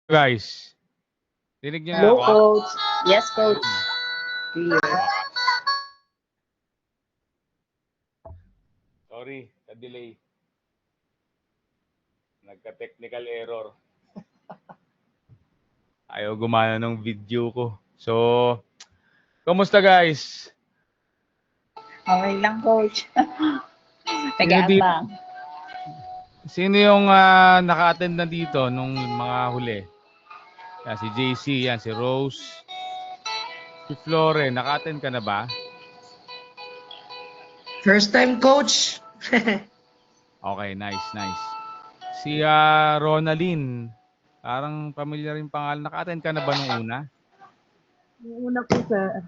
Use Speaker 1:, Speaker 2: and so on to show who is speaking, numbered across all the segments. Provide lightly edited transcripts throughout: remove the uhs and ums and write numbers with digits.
Speaker 1: Guys, dinig niyo na
Speaker 2: Hello,
Speaker 1: ako?
Speaker 2: Coach. Yes, Coach.
Speaker 1: Ayun,
Speaker 2: Clear.
Speaker 1: wakas. Sorry, na-delay. Nagka-technical error. Ayaw gumana ng video ko. So, kumusta guys?
Speaker 2: Okay lang, Coach.
Speaker 1: Sino dito?
Speaker 2: Nag-aambang.
Speaker 1: Sino yung naka-attend na dito nung mga huli? Yan, si JC, yan, si Rose, si Flore. Naka-attend ka na ba?
Speaker 3: First time, Coach.
Speaker 1: Okay, nice, nice. Si Ronaldin, parang familiar yung pangalan. Naka-attend ka na ba nung una?
Speaker 4: Yung una po, sir.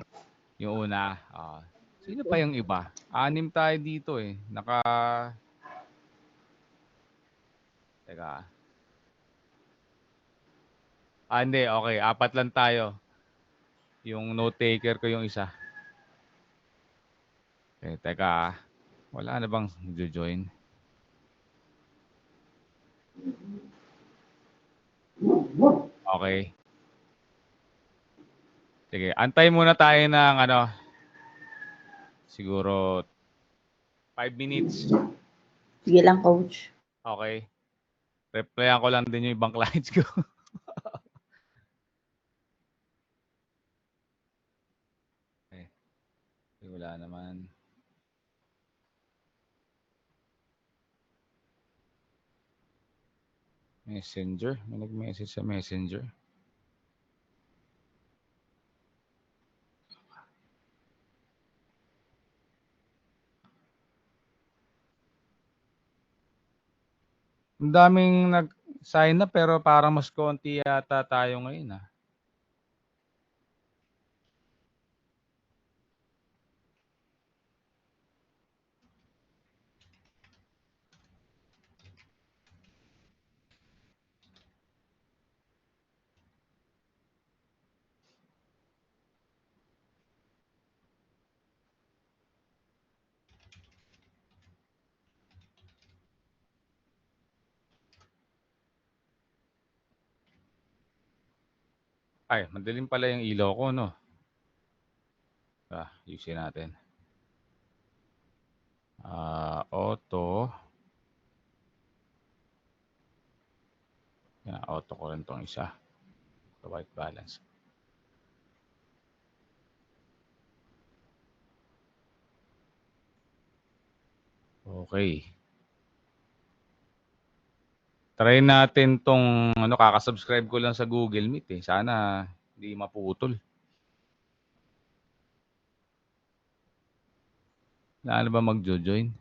Speaker 1: Yung una. Sino pa yung iba? Anim tayo dito eh. Teka. Hindi. Okay. Apat lang tayo. Yung note taker ko yung isa. Okay, teka. Wala na bang join? Okay. Sige. Antay muna tayo ng siguro 5 minutes.
Speaker 2: Sige lang, Coach.
Speaker 1: Okay. Replyan ko lang din yung ibang clients ko. Okay. Wala naman. Messenger. May nag-message sa Messenger. Ang daming nag-sign up pero parang mas konti yata tayo ngayon ah. Ay, madilim pala yung ilaw ko, no? Ayusin natin. Auto. Yan, auto ko rin tong isa. The white balance. Okay. Try natin tong, kakasubscribe ko lang sa Google Meet eh. Sana hindi maputol. Ano ba magjo-join?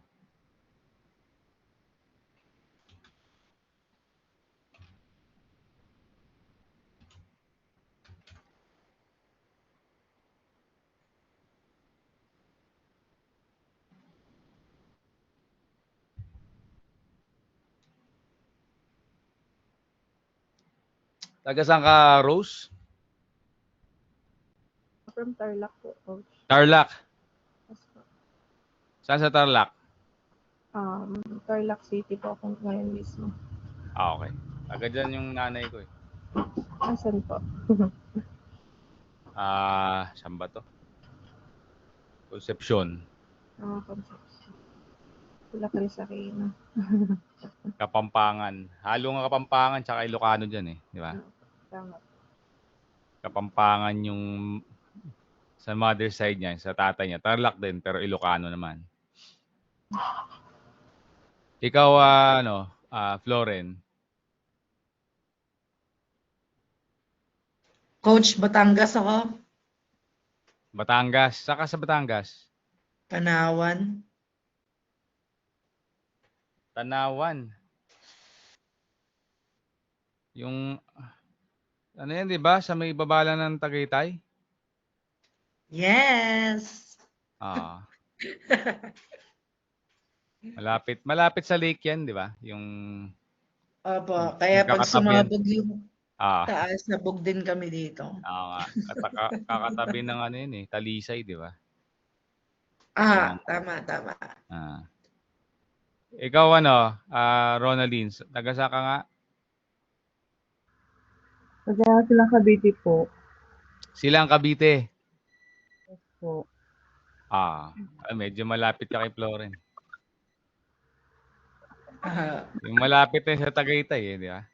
Speaker 1: Taga saan ka, Rose?
Speaker 4: From Tarlac po, Coach.
Speaker 1: Tarlac.
Speaker 4: Yes po.
Speaker 1: Saan sa Tarlac?
Speaker 4: Tarlac City po ako ngayon mismo.
Speaker 1: Okay. Taga dyan yung nanay ko eh.
Speaker 4: Asan po?
Speaker 1: Saan ba to? Concepcion.
Speaker 4: Concepcion. Wala ka rin sa Aquino.
Speaker 1: Kapampangan. Halo nga Kapampangan tsaka Ilocano dyan eh. Di ba?
Speaker 4: Tama.
Speaker 1: Kapampangan yung sa mother side niya, sa tatay niya. Tarlac din, pero Ilocano naman. Ikaw, Floren.
Speaker 3: Coach, Batangas ako.
Speaker 1: Batangas. Saka sa Batangas?
Speaker 3: Panawan.
Speaker 1: Tanawan. Yung, ano yan, di ba? Sa may babala ng Tagaytay?
Speaker 3: Yes.
Speaker 1: Malapit sa lake yan, di ba? Yung
Speaker 3: Opo, kaya pag
Speaker 1: magkakatabi.
Speaker 3: sumabog yung
Speaker 1: Ah,
Speaker 3: taas, nabog din kami dito.
Speaker 1: nga. Kakatabi ng ano yun eh, Talisay, di ba?
Speaker 3: Tama.
Speaker 1: Ikaw Ronaldine, taga saan ka nga?
Speaker 4: Kaya silang Cavite po.
Speaker 1: Silang Cavite.
Speaker 4: Po.
Speaker 1: Medyo malapit ka kay Floren.
Speaker 3: Ah,
Speaker 1: Yung malapit na sa Tagaytay, di ba?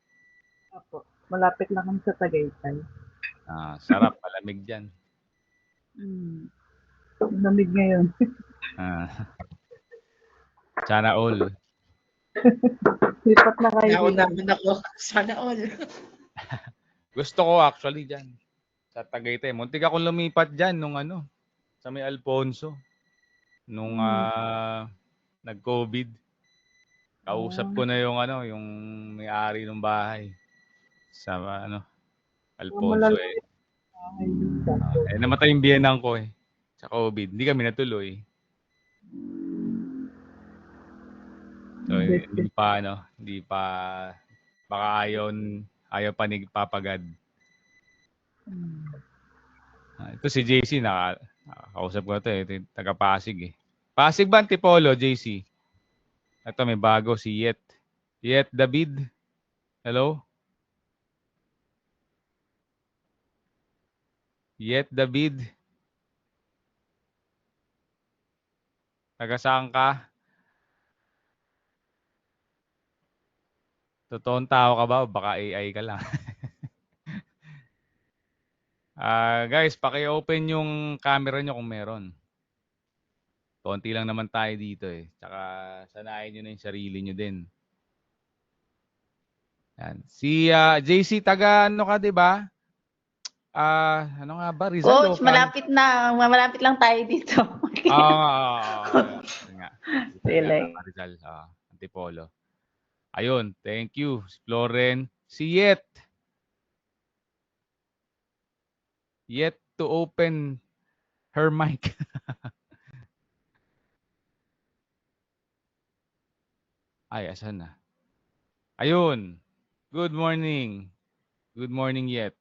Speaker 4: Opo. Malapit lang kami sa Tagaytay.
Speaker 1: Sarap, malamig dyan.
Speaker 4: Lamig ngayon.
Speaker 1: Ah, sana all.
Speaker 4: Lipat na kayo dito.
Speaker 3: naunahan ako. Sana all.
Speaker 1: Gusto ko actually dyan. Sa Tagaytay. Muntik akong lumipat dyan nung sa may Alfonso. Nung nag-COVID. Kausap ko na yung yung may-ari ng bahay. Sa Alfonso eh.
Speaker 4: Ay, dito.
Speaker 1: Namatay yung biyenan ko eh. Sa COVID. Hindi kami natuloy. So, hindi pa, baka ayaw pa ni Papagad. Ito si JC, nakausap ko ito eh. Ito yung taga-Pasig eh. Pasig ba Antipolo, JC? Ito may bago, si Yet. Yet David. Hello? Yet David. Taga saan ka? Totoong tao ka ba? Baka AI ka lang. Guys, paki-open yung camera nyo kung meron. Konti lang naman tayo dito eh. Tsaka sanayin nyo na yung sarili nyo din. Yan. Si JC, taga ano ka, di ba? Ano nga ba? Rizal
Speaker 2: Coach,
Speaker 1: o
Speaker 2: malapit na. Malapit lang tayo dito.
Speaker 1: Nga.
Speaker 2: Really?
Speaker 1: Rizal, Antipolo. Ayun, thank you. Si Floren. Si Yet. Yet to open her mic. Ay, asan na? Ayun. Good morning. Good morning, Yet.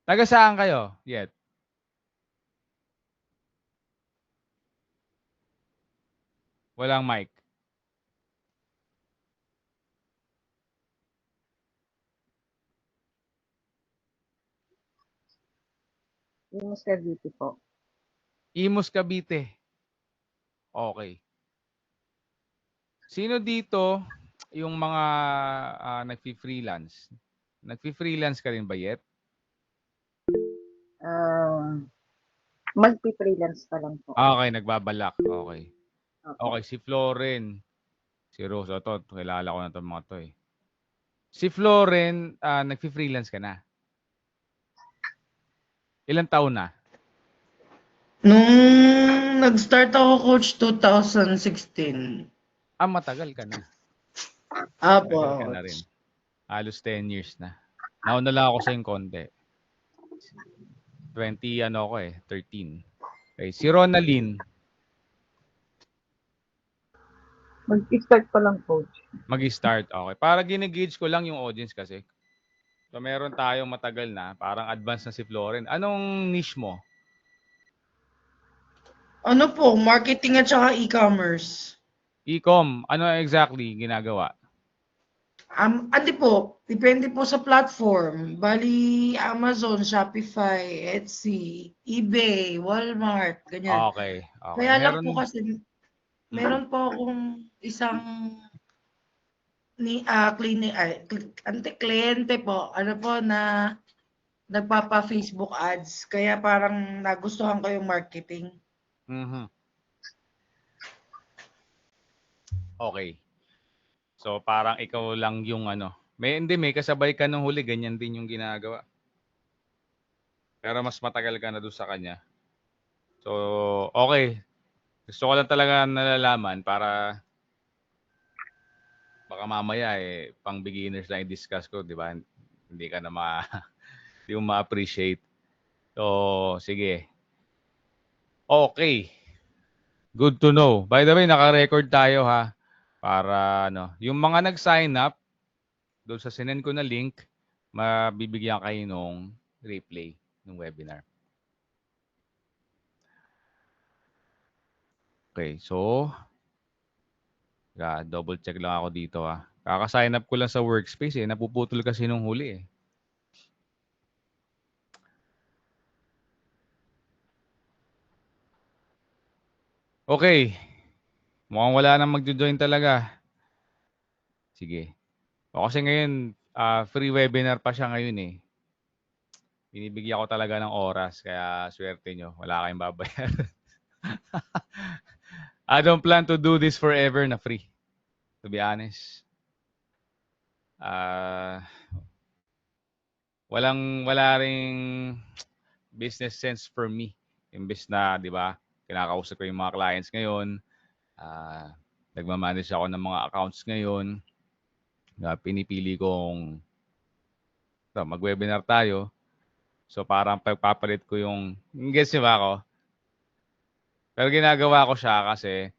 Speaker 1: Taga saan kayo, Yet? Walang mic.
Speaker 4: Yung Cavite po.
Speaker 1: Imus Cavite. Okay. Sino dito yung mga nagfi-freelance? Nagfi-freelance ka rin ba, Yet?
Speaker 4: Magpi-freelance pa lang po.
Speaker 1: Okay, nagbabalak. Okay.
Speaker 4: Opo.
Speaker 1: Okay, si Floren. Si Rose. Ito, kilala ko na itong mga to eh. Si Floren, nagfi-freelance ka na? Ilang taon na?
Speaker 3: Nung nag-start ako, coach, 2016.
Speaker 1: Matagal ka na.
Speaker 3: Apo,
Speaker 1: Matagal ka na rin. Halos 10 years na. Nauna lang ako sa yung konti. 13. Okay, si Ronaldine,
Speaker 4: Mag-start pa lang, coach.
Speaker 1: mag-start. Okay. Para ginigauge ko lang yung audience kasi. So, meron tayong matagal na. Parang advanced na si Floren. Anong niche mo?
Speaker 3: Ano po, marketing at saka e-commerce.
Speaker 1: E-com. Ano exactly ginagawa?
Speaker 3: Andi po, depende po sa platform. Bali, Amazon, Shopify, Etsy, eBay, Walmart, ganyan.
Speaker 1: Okay.
Speaker 3: Kaya lang
Speaker 1: Meron,
Speaker 3: po kasi, meron po akong isang kliyente po, ano po na nagpapa-Facebook ads. Kaya parang nagustuhan ko yung marketing.
Speaker 1: Okay. So, parang ikaw lang yung may kasabay ka nung huli, ganyan din yung ginagawa. Pero mas matagal ka na doon sa kanya. So, okay. Gusto ko lang talaga nalalaman para baka mamaya pang beginners lang i-discuss ko, di ba? Hindi ka na hindi mo ma-appreciate. So, sige. Okay. Good to know. By the way, naka-record tayo ha. Para yung mga nag-sign up doon sa sinend ko na link, mabibigyan kayo nung replay ng webinar. Okay, so double check lang ako dito ha. Kaka-sign up ko lang sa workspace napuputol kasi nung huli Okay. Mukhang wala nang magjo-join talaga. Sige. O kasi ngayon, free webinar pa siya ngayon eh. Binibigyan ko talaga ng oras, kaya swerte nyo. Wala kayong babayaran. I don't plan to do this forever na free. To be honest. Wala ring business sense for me. Imbes na, di ba, kinakausap ko yung mga clients ngayon, nagmamanage ako ng mga accounts ngayon, pinipili kong mag-webinar tayo. So parang pagpapalit ko yung, gets niyo ba ako? Pero ginagawa ko siya kasi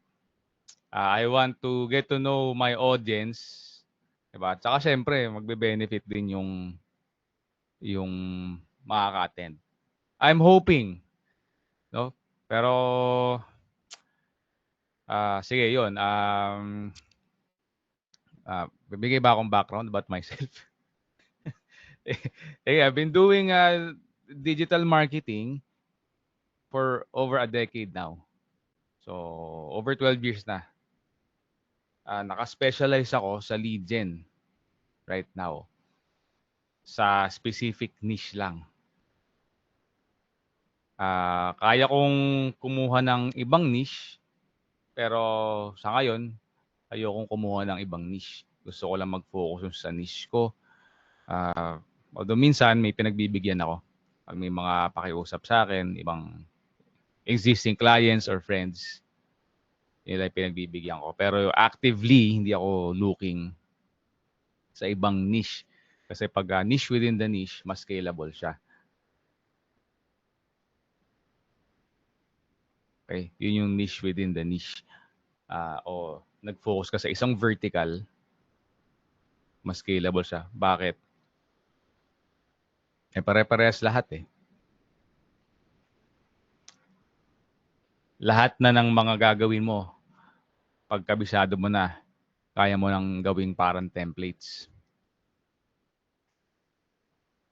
Speaker 1: I want to get to know my audience. Diba? Tsaka syempre, magbe-benefit din yung makaka-attend. I'm hoping. No? Pero, sige, yun. Bibigay ba akong background about myself? I've been doing digital marketing for over a decade now. So, over 12 years na. Naka-specialize ako sa lead gen right now. Sa specific niche lang. Kaya kong kumuha ng ibang niche, pero sa ngayon, ayokong kumuha ng ibang niche. Gusto ko lang mag-focus sa niche ko. Although minsan may pinagbibigyan ako. Pag may mga pakiusap sa akin, ibang existing clients or friends, nila pinagbibigyan ko. Pero actively, hindi ako looking sa ibang niche. Kasi pag niche within the niche, mas scalable siya. Okay? Yun yung niche within the niche. O nag-focus ka sa isang vertical, mas scalable siya. Bakit? Pare-parehas lahat eh. Lahat na ng mga gagawin mo, pag kabisado mo na, kaya mo nang gawing parang templates.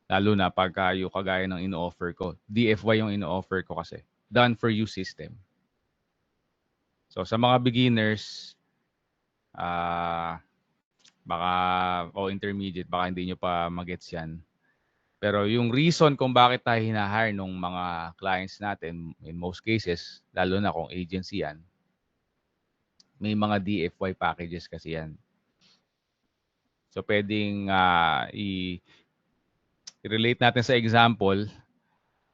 Speaker 1: Lalo na pagka yung kagaya ng ino-offer ko. DFY yung ino-offer ko kasi. Done for you system. So sa mga beginners, baka intermediate, baka hindi nyo pa magets yan. Pero yung reason kung bakit tayo hinahire ng mga clients natin, in most cases, lalo na kung agency yan, may mga DFY packages kasi yan. So pwedeng i-relate natin sa example,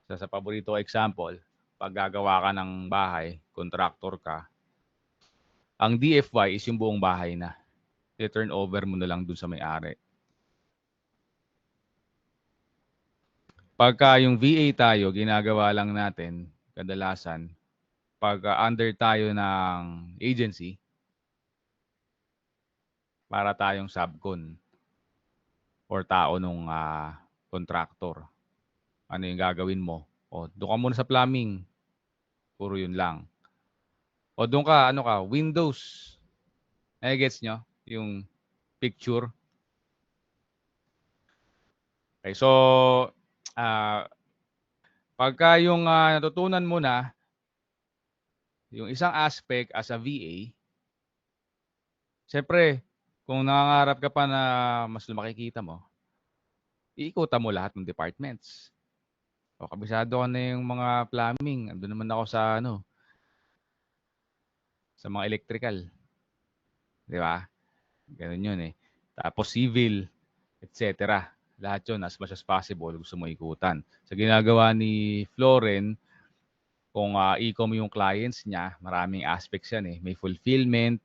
Speaker 1: sa paborito ko example, pag gagawa ka ng bahay, contractor ka, ang DFY is yung buong bahay na. I-turn over mo na lang dun sa may-ari. Pagka yung VA tayo, ginagawa lang natin, kadalasan, pag under tayo ng agency, para tayong subcon or tao nung contractor. Ano yung gagawin mo? O, doon ka muna sa plumbing. Puro yun lang. O, doon ka, Windows. Gets nyo? Yung picture. Okay, so, pagka yung natutunan mo na, yung isang aspect as a VA, siyempre, kung nangangarap ka pa na mas lumaki kita mo, iikutan mo lahat ng departments. O, kabisado ka na yung mga plumbing. Ando naman ako sa sa mga electrical. Di ba? Ganun yun eh. Tapos civil, etc. Lahat yun, as much as possible, gusto mo ikutan. Sa ginagawa ni Floren, kung i-com yung clients niya, maraming aspects yan eh. May fulfillment,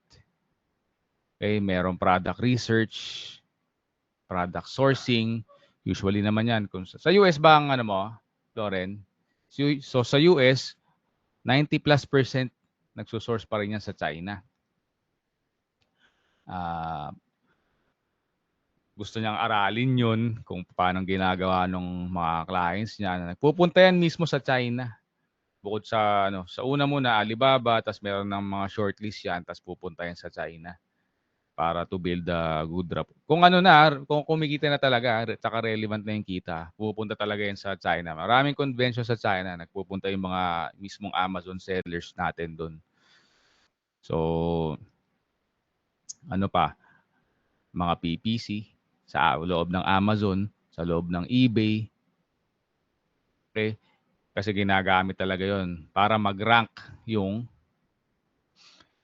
Speaker 1: okay, merong product research, product sourcing. Usually naman yan. Kung sa US ba ang Floren? So sa US, 90+% nagsusource pa rin yan sa China. Gusto niyang aralin yun kung paano ginagawa ng mga clients niya na nagpupunta yan mismo sa China. Bukod sa sa una muna Alibaba, tapos meron ng mga shortlist yan, tapos pupunta yan sa China para to build a good rapport. Kung kung kumikita na talaga, tsaka relevant na yung kita, pupunta talaga yan sa China. Maraming convention sa China, nagpupunta yung mga mismong Amazon sellers natin doon. So, ano pa? Mga PPC sa loob ng Amazon, sa loob ng eBay. Okay? Kasi ginagamit talaga yon para mag-rank yung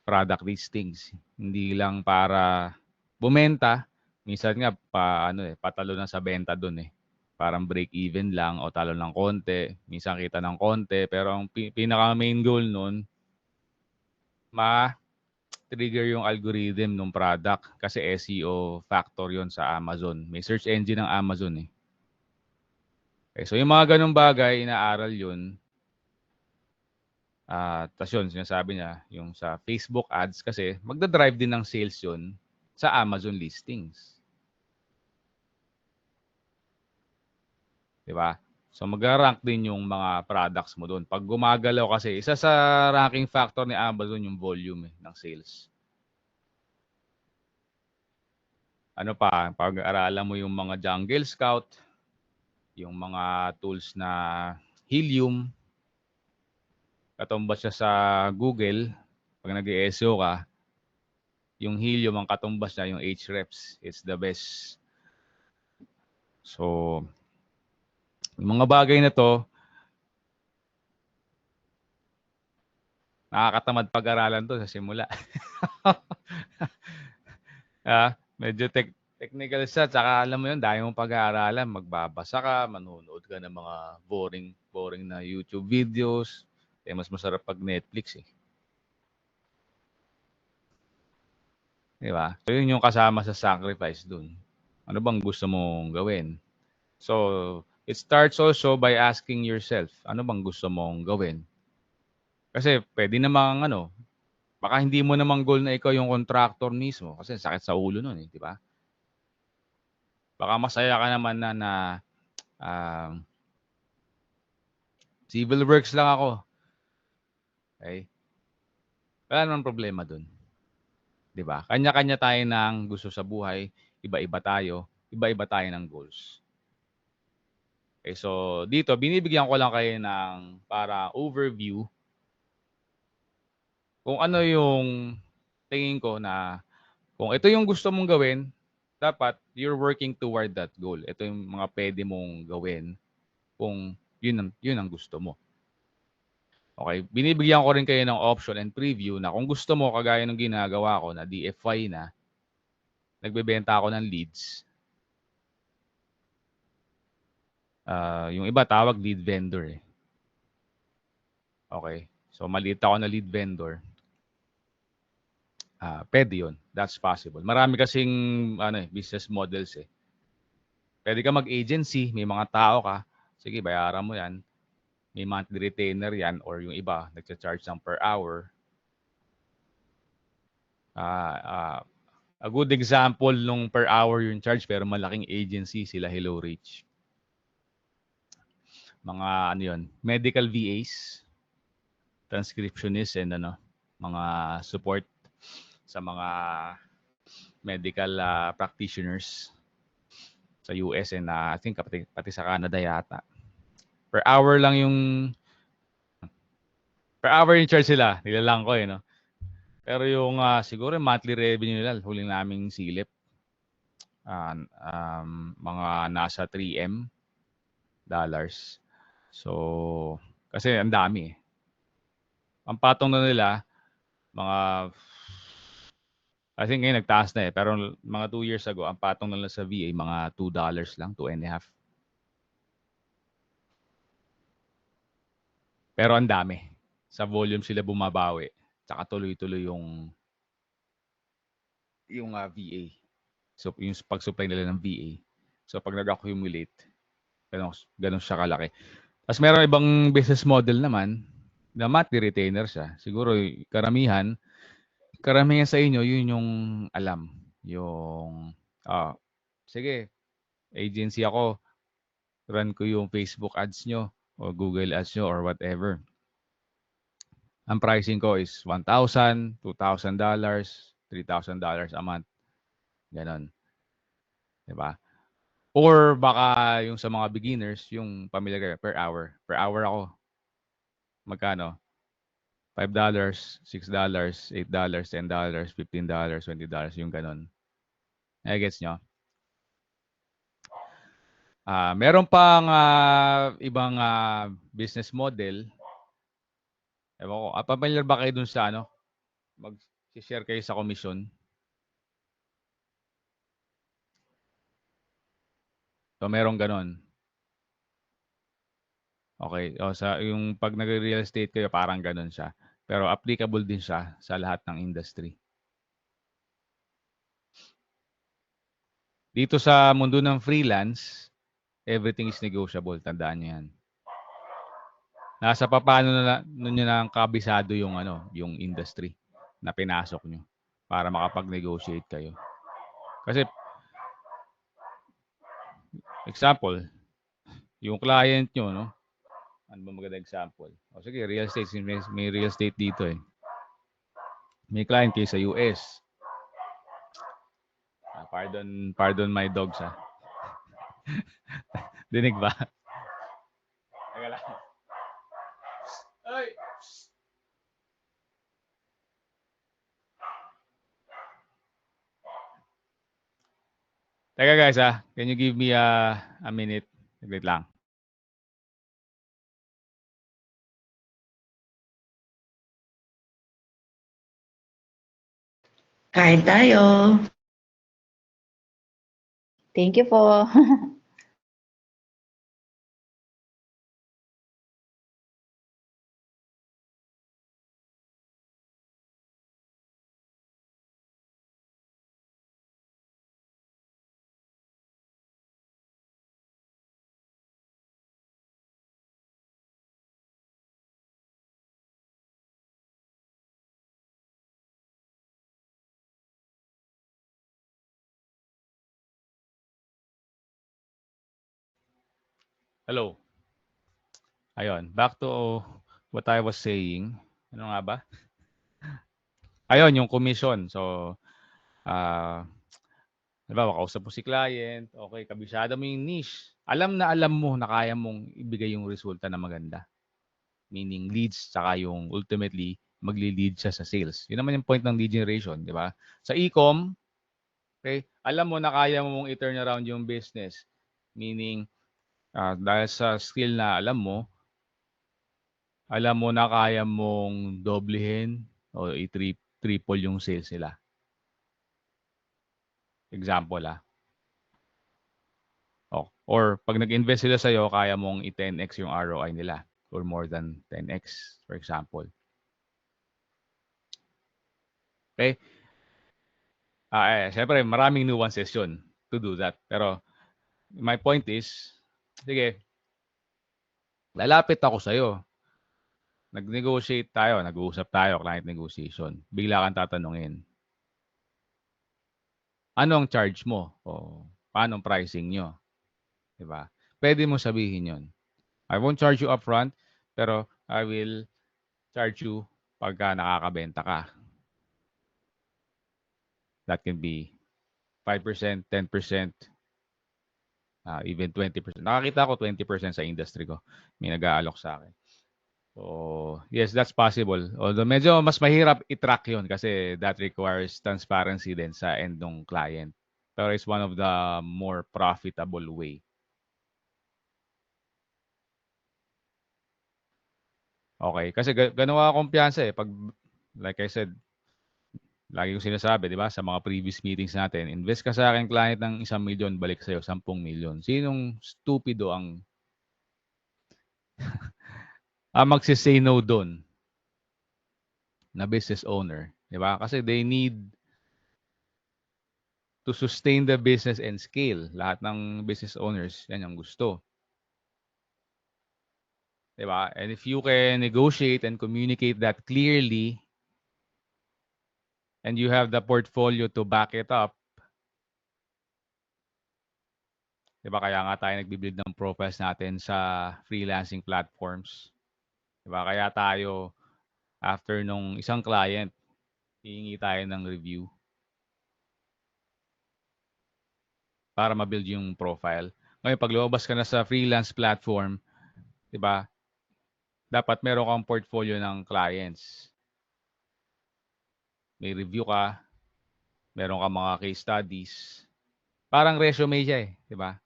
Speaker 1: product listings. Hindi lang para bumenta. Minsan nga patalo na sa benta doon eh. Parang break even lang o talo ng konti. Minsan kita ng konti. Pero ang pinaka main goal nun, ma-trigger yung algorithm ng product. Kasi SEO factor yon sa Amazon. May search engine ng Amazon eh. Okay, so yung mga ganung bagay, inaaral yun. Tapos yun, sinasabi niya, yung sa Facebook ads kasi magdadrive din ng sales yun sa Amazon listings. Diba? So mag-rank din yung mga products mo doon. Pag gumagalaw kasi, isa sa ranking factor ni Amazon yung volume ng sales. Ano pa, pag-aralan mo yung mga Jungle Scout, yung mga tools na Helium, katumbas siya sa Google, pag nag-SEO ka, yung Helium ang katumbas niya, yung Ahrefs. It's the best. So, yung mga bagay na to, nakakatamad pag-aralan to sa simula. Medyo technical siya, tsaka alam mo yun, dahil mong pag-aaralan, magbabasa ka, manonood ka ng mga boring na YouTube videos. Mas masarap pag Netflix eh. Di ba? So yun yung kasama sa sacrifice dun. Ano bang gusto mong gawin? So, it starts also by asking yourself, ano bang gusto mong gawin? Kasi pwede namang baka hindi mo namang goal na ikaw yung contractor mismo kasi sakit sa ulo nun eh, di ba? Baka masaya ka naman na um, civil works lang ako. Okay? Wala namang problema dun. Di ba? Kanya-kanya tayo ng gusto sa buhay, iba-iba tayo ng goals. Okay, so dito, binibigyan ko lang kayo ng para overview kung ano yung tingin ko na kung ito yung gusto mong gawin, dapat you're working toward that goal. Ito yung mga pwede mong gawin kung yun ang gusto mo. Okay, binibigyan ko rin kayo ng option and preview na kung gusto mo, kagaya ng ginagawa ko na DFY na, nagbebenta ako ng leads. Yung iba tawag lead vendor eh. Okay, so maliit ako na lead vendor. Pwede yun. That's possible. Marami kasing business models eh. Pwede ka mag-agency, may mga tao ka, sige, bayaran mo yan. May monthly retainer yan or yung iba, nagcha-charge ng per hour. A good example nung per hour yung charge pero malaking agency sila Hello Rich. Mga medical VAs, transcriptionists and mga support sa mga medical practitioners sa US and I think pati sa Canada yata. Per hour yung charge sila. Nilalang ko no. Pero yung siguro monthly revenue nila, huling naming silip, mga nasa 3M dollars. So, kasi ang dami eh. Ang patong na nila, I think ngayon nagtaas na eh. Pero mga 2 years ago, ang patong nila sa VA, mga $2 lang, 2.5. Pero ang dami. Sa volume sila bumabawi. Tsaka tuloy-tuloy yung VA. So, yung pag-supply nila ng VA. So, pag nag-accumulate, ganun siya kalaki. Tapos meron ibang business model naman na monthly retainer siya. Siguro karamihan sa inyo, yun yung alam. Yung, sige, agency ako, run ko yung Facebook ads nyo o Google ads nyo or whatever. Ang pricing ko is $1,000, $2,000, $3,000 a month. Ganon. Diba? Or baka yung sa mga beginners, yung pamilya kayo, per hour. Per hour ako. Magkano? $5, $6, $8, $10, $15, $20, yung ganun. Gets nyo? Meron pang ibang business model. Ewan ko, familiar ba kayo dun sa ano? Mag-share kayo sa commission. So, meron ganun. Okay. O, yung pag nag-real estate kayo, parang ganun siya. Pero applicable din siya sa lahat ng industry. Dito sa mundo ng freelance, everything is negotiable. Tandaan niyo yan. Nasa paano na nyo na kabisado yung yung industry na pinasok nyo para makapag-negotiate kayo. Kasi example, yung client nyo, no? Ano ba magandang example? O sige, real estate. May real estate dito eh. May client kayo sa US. Pardon my dogs ha. Dinig ba? Teka lang. Ay! Teka guys ha. Can you give me a minute? Wait lang.
Speaker 3: Kain tayo.
Speaker 2: Thank you po.
Speaker 1: Hello. Ayun. Back to what I was saying. Ano nga ba? Ayun, yung commission. So, halimbawa, kausap mo si client, okay, kabisado mo yung niche. Alam na alam mo na kaya mong ibigay yung resulta na maganda. Meaning leads, saka yung ultimately, magli-lead siya sa sales. Yun naman yung point ng lead generation, di ba? Sa e-com, okay, alam mo na kaya mong i-turn around yung business. Meaning, dahil sa skill na alam mo na kaya mong doblehin o i-triple yung sales nila. Example or pag nag-invest sila sa'yo, kaya mong i-10x yung ROI nila or more than 10x, for example. Okay? Siyempre, maraming nuances yun to do that. Pero my point is, sige, lalapit ako sa'yo. Nag-negotiate tayo, nag-uusap tayo, client negotiation. Bigla kang tatanungin, ano ang charge mo? O paano ang pricing nyo? Diba? Pwede mo sabihin yon. I won't charge you upfront, pero I will charge you pagka nakakabenta ka. That can be 5%, 10%, even 20%. Nakakita ko 20% sa industry ko. May nag-aalok sa akin. So, yes, that's possible. Although medyo mas mahirap i-track yun kasi that requires transparency din sa end ng client. Pero it's one of the more profitable way. Okay, kasi gano'n ako kumpiyansa eh. Pag, like I said, lagi ko sinasabi, di ba, sa mga previous meetings natin, invest ka sa akin client ng 1,000,000, balik sa'yo 10,000,000. Sinong stupido ang magsisay no doon na business owner? Di ba? Kasi they need to sustain the business and scale. Lahat ng business owners, yan ang gusto. Di ba? And if you can negotiate and communicate that clearly, and you have the portfolio to back it up, di ba? Kaya nga tayo nagbibuild ng profiles natin sa freelancing platforms. Di ba? Kaya tayo, after nung isang client, hihingi tayo ng review para ma-build yung profile. Ngayon, pag lumabas ka na sa freelance platform, di ba? dapat meron kang portfolio ng clients. May review ka, meron kang mga case studies. Parang resume siya eh, di ba?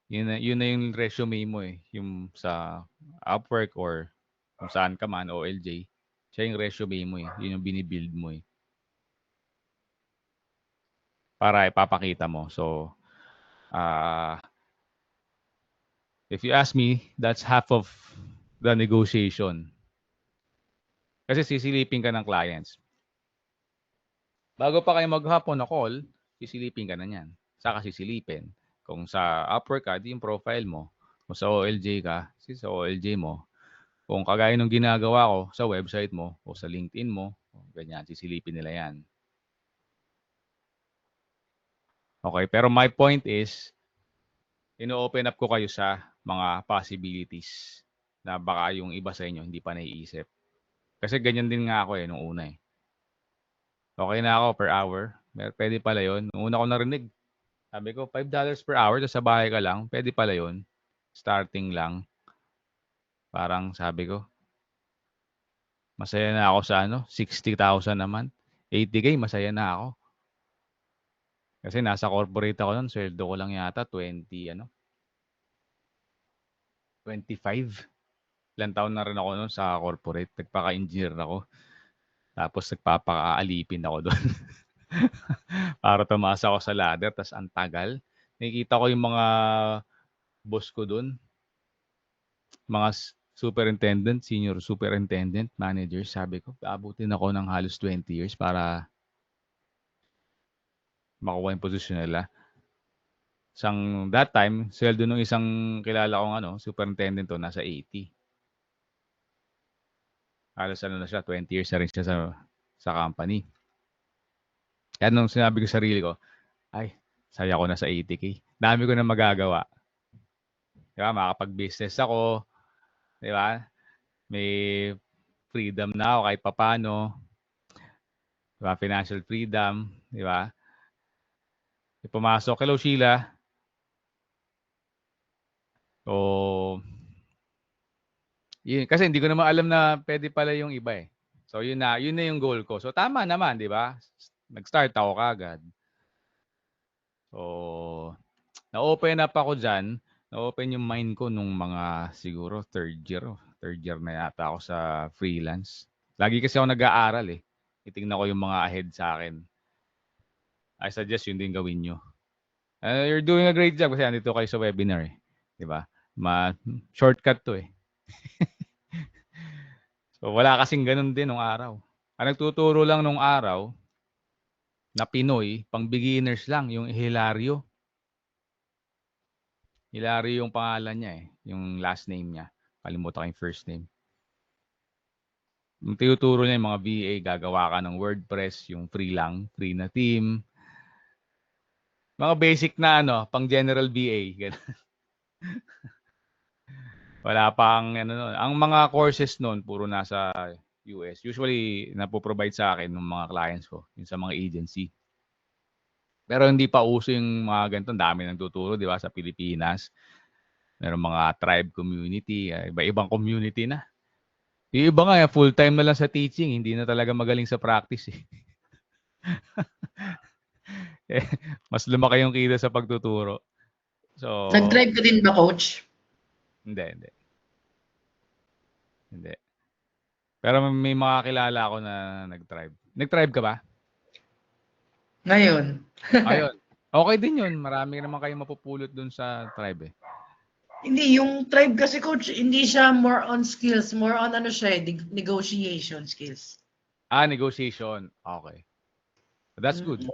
Speaker 1: Yun na yung resume mo eh. Yung sa Upwork or kung saan ka man, OLJ. Siya yung resume mo eh. Yun yung binibuild mo eh. Para ipapakita mo. So, if you ask me, that's half of the negotiation. Kasi sisilipin ka ng clients. Bago pa kayo maghapon na call, sisilipin ka na niyan. Saka sisilipin. Kung sa Upwork ka, di yung profile mo. Kung sa OLJ ka, sa OLJ mo. Kung kagaya ng ginagawa ko sa website mo o sa LinkedIn mo, ganyan, sisilipin nila yan. Okay, pero my point is, ino-open up ko kayo sa mga possibilities na baka yung iba sa inyo hindi pa naiisip. Kasi ganyan din nga ako nung una eh. Okay na ako per hour. Pwede pala yun. Nung una ko narinig, sabi ko, $5 per hour, sa bahay ka lang, pwede pala yun. Starting lang. Parang sabi ko, masaya na ako sa 60,000 naman. 80K, masaya na ako. Kasi nasa corporate ako noon, sweldo ko lang yata 25. Ilang taon na rin ako noon sa corporate. Nagpaka-engineer ako. Tapos nagpapaka-alipin ako doon. Para tumaas ako sa ladder, tas ang tagal. Nakikita ko yung mga boss ko doon. Mga superintendent, senior superintendent, manager. Sabi ko, abutin ako ng halos 20 years para makuha yung posisyon nila. That time, sweldo ng isang kilala kong superintendent to, nasa 80. Halos na siya, 20 years na rin siya sa company. Kaya nung sinabi ko sa sarili ko, ay, saya ko na sa 80K. Dami ko na magagawa. Diba? Makakapag-business ako. Diba? May freedom na ako kahit papano. Diba? Financial freedom. Diba? Pumasok. Hello, Sheila. So, yun, kasi hindi ko naman alam na pwede pala yung iba eh. So, yun na yung goal ko. So, tama naman, di ba? Nag-start ako kagad. So, na-open up ako dyan. Na-open yung mind ko nung mga siguro third year na yata ako sa freelance. Lagi kasi ako nag-aaral eh. Itingnan ko yung mga ahead sa akin. I suggest yun din gawin nyo. You're doing a great job kasi andito kayo sa webinar eh. Di ba? Shortcut to eh. So, wala kasing ganun din nung araw. Ang nagtuturo lang nung araw na Pinoy, pang beginners lang, yung Hilario. Hilario yung pangalan niya eh. Yung last name niya. Kalimutan ko yung first name. Yung tinuturo niya yung mga VA, gagawa ka ng WordPress, yung free lang, free na theme. Mga basic na pang general VA. Wala pang ang mga courses noon puro nasa US. Usually napo-provide sa akin ng mga clients ko, yung sa mga agency. Pero hindi pa uso yung mga ganito, dami nang tuturo, di ba, sa Pilipinas. Meron mga tribe community, iba-ibang community na. Yung iba nga, full-time na lang sa teaching, hindi na talaga magaling sa practice eh. Mas lumaki yung kita sa pagtuturo. So,
Speaker 3: Nag-drive ka din ba, coach?
Speaker 1: Hindi. Pero may mga kilala ako na nag-tribe. Nag-tribe ka ba?
Speaker 3: Ngayon.
Speaker 1: Ayun. Okay din yun. Marami naman kayo mapupulot dun sa tribe eh.
Speaker 3: Hindi, yung tribe kasi, coach, hindi siya more on skills. More on negotiation skills.
Speaker 1: Negotiation. Okay. That's good.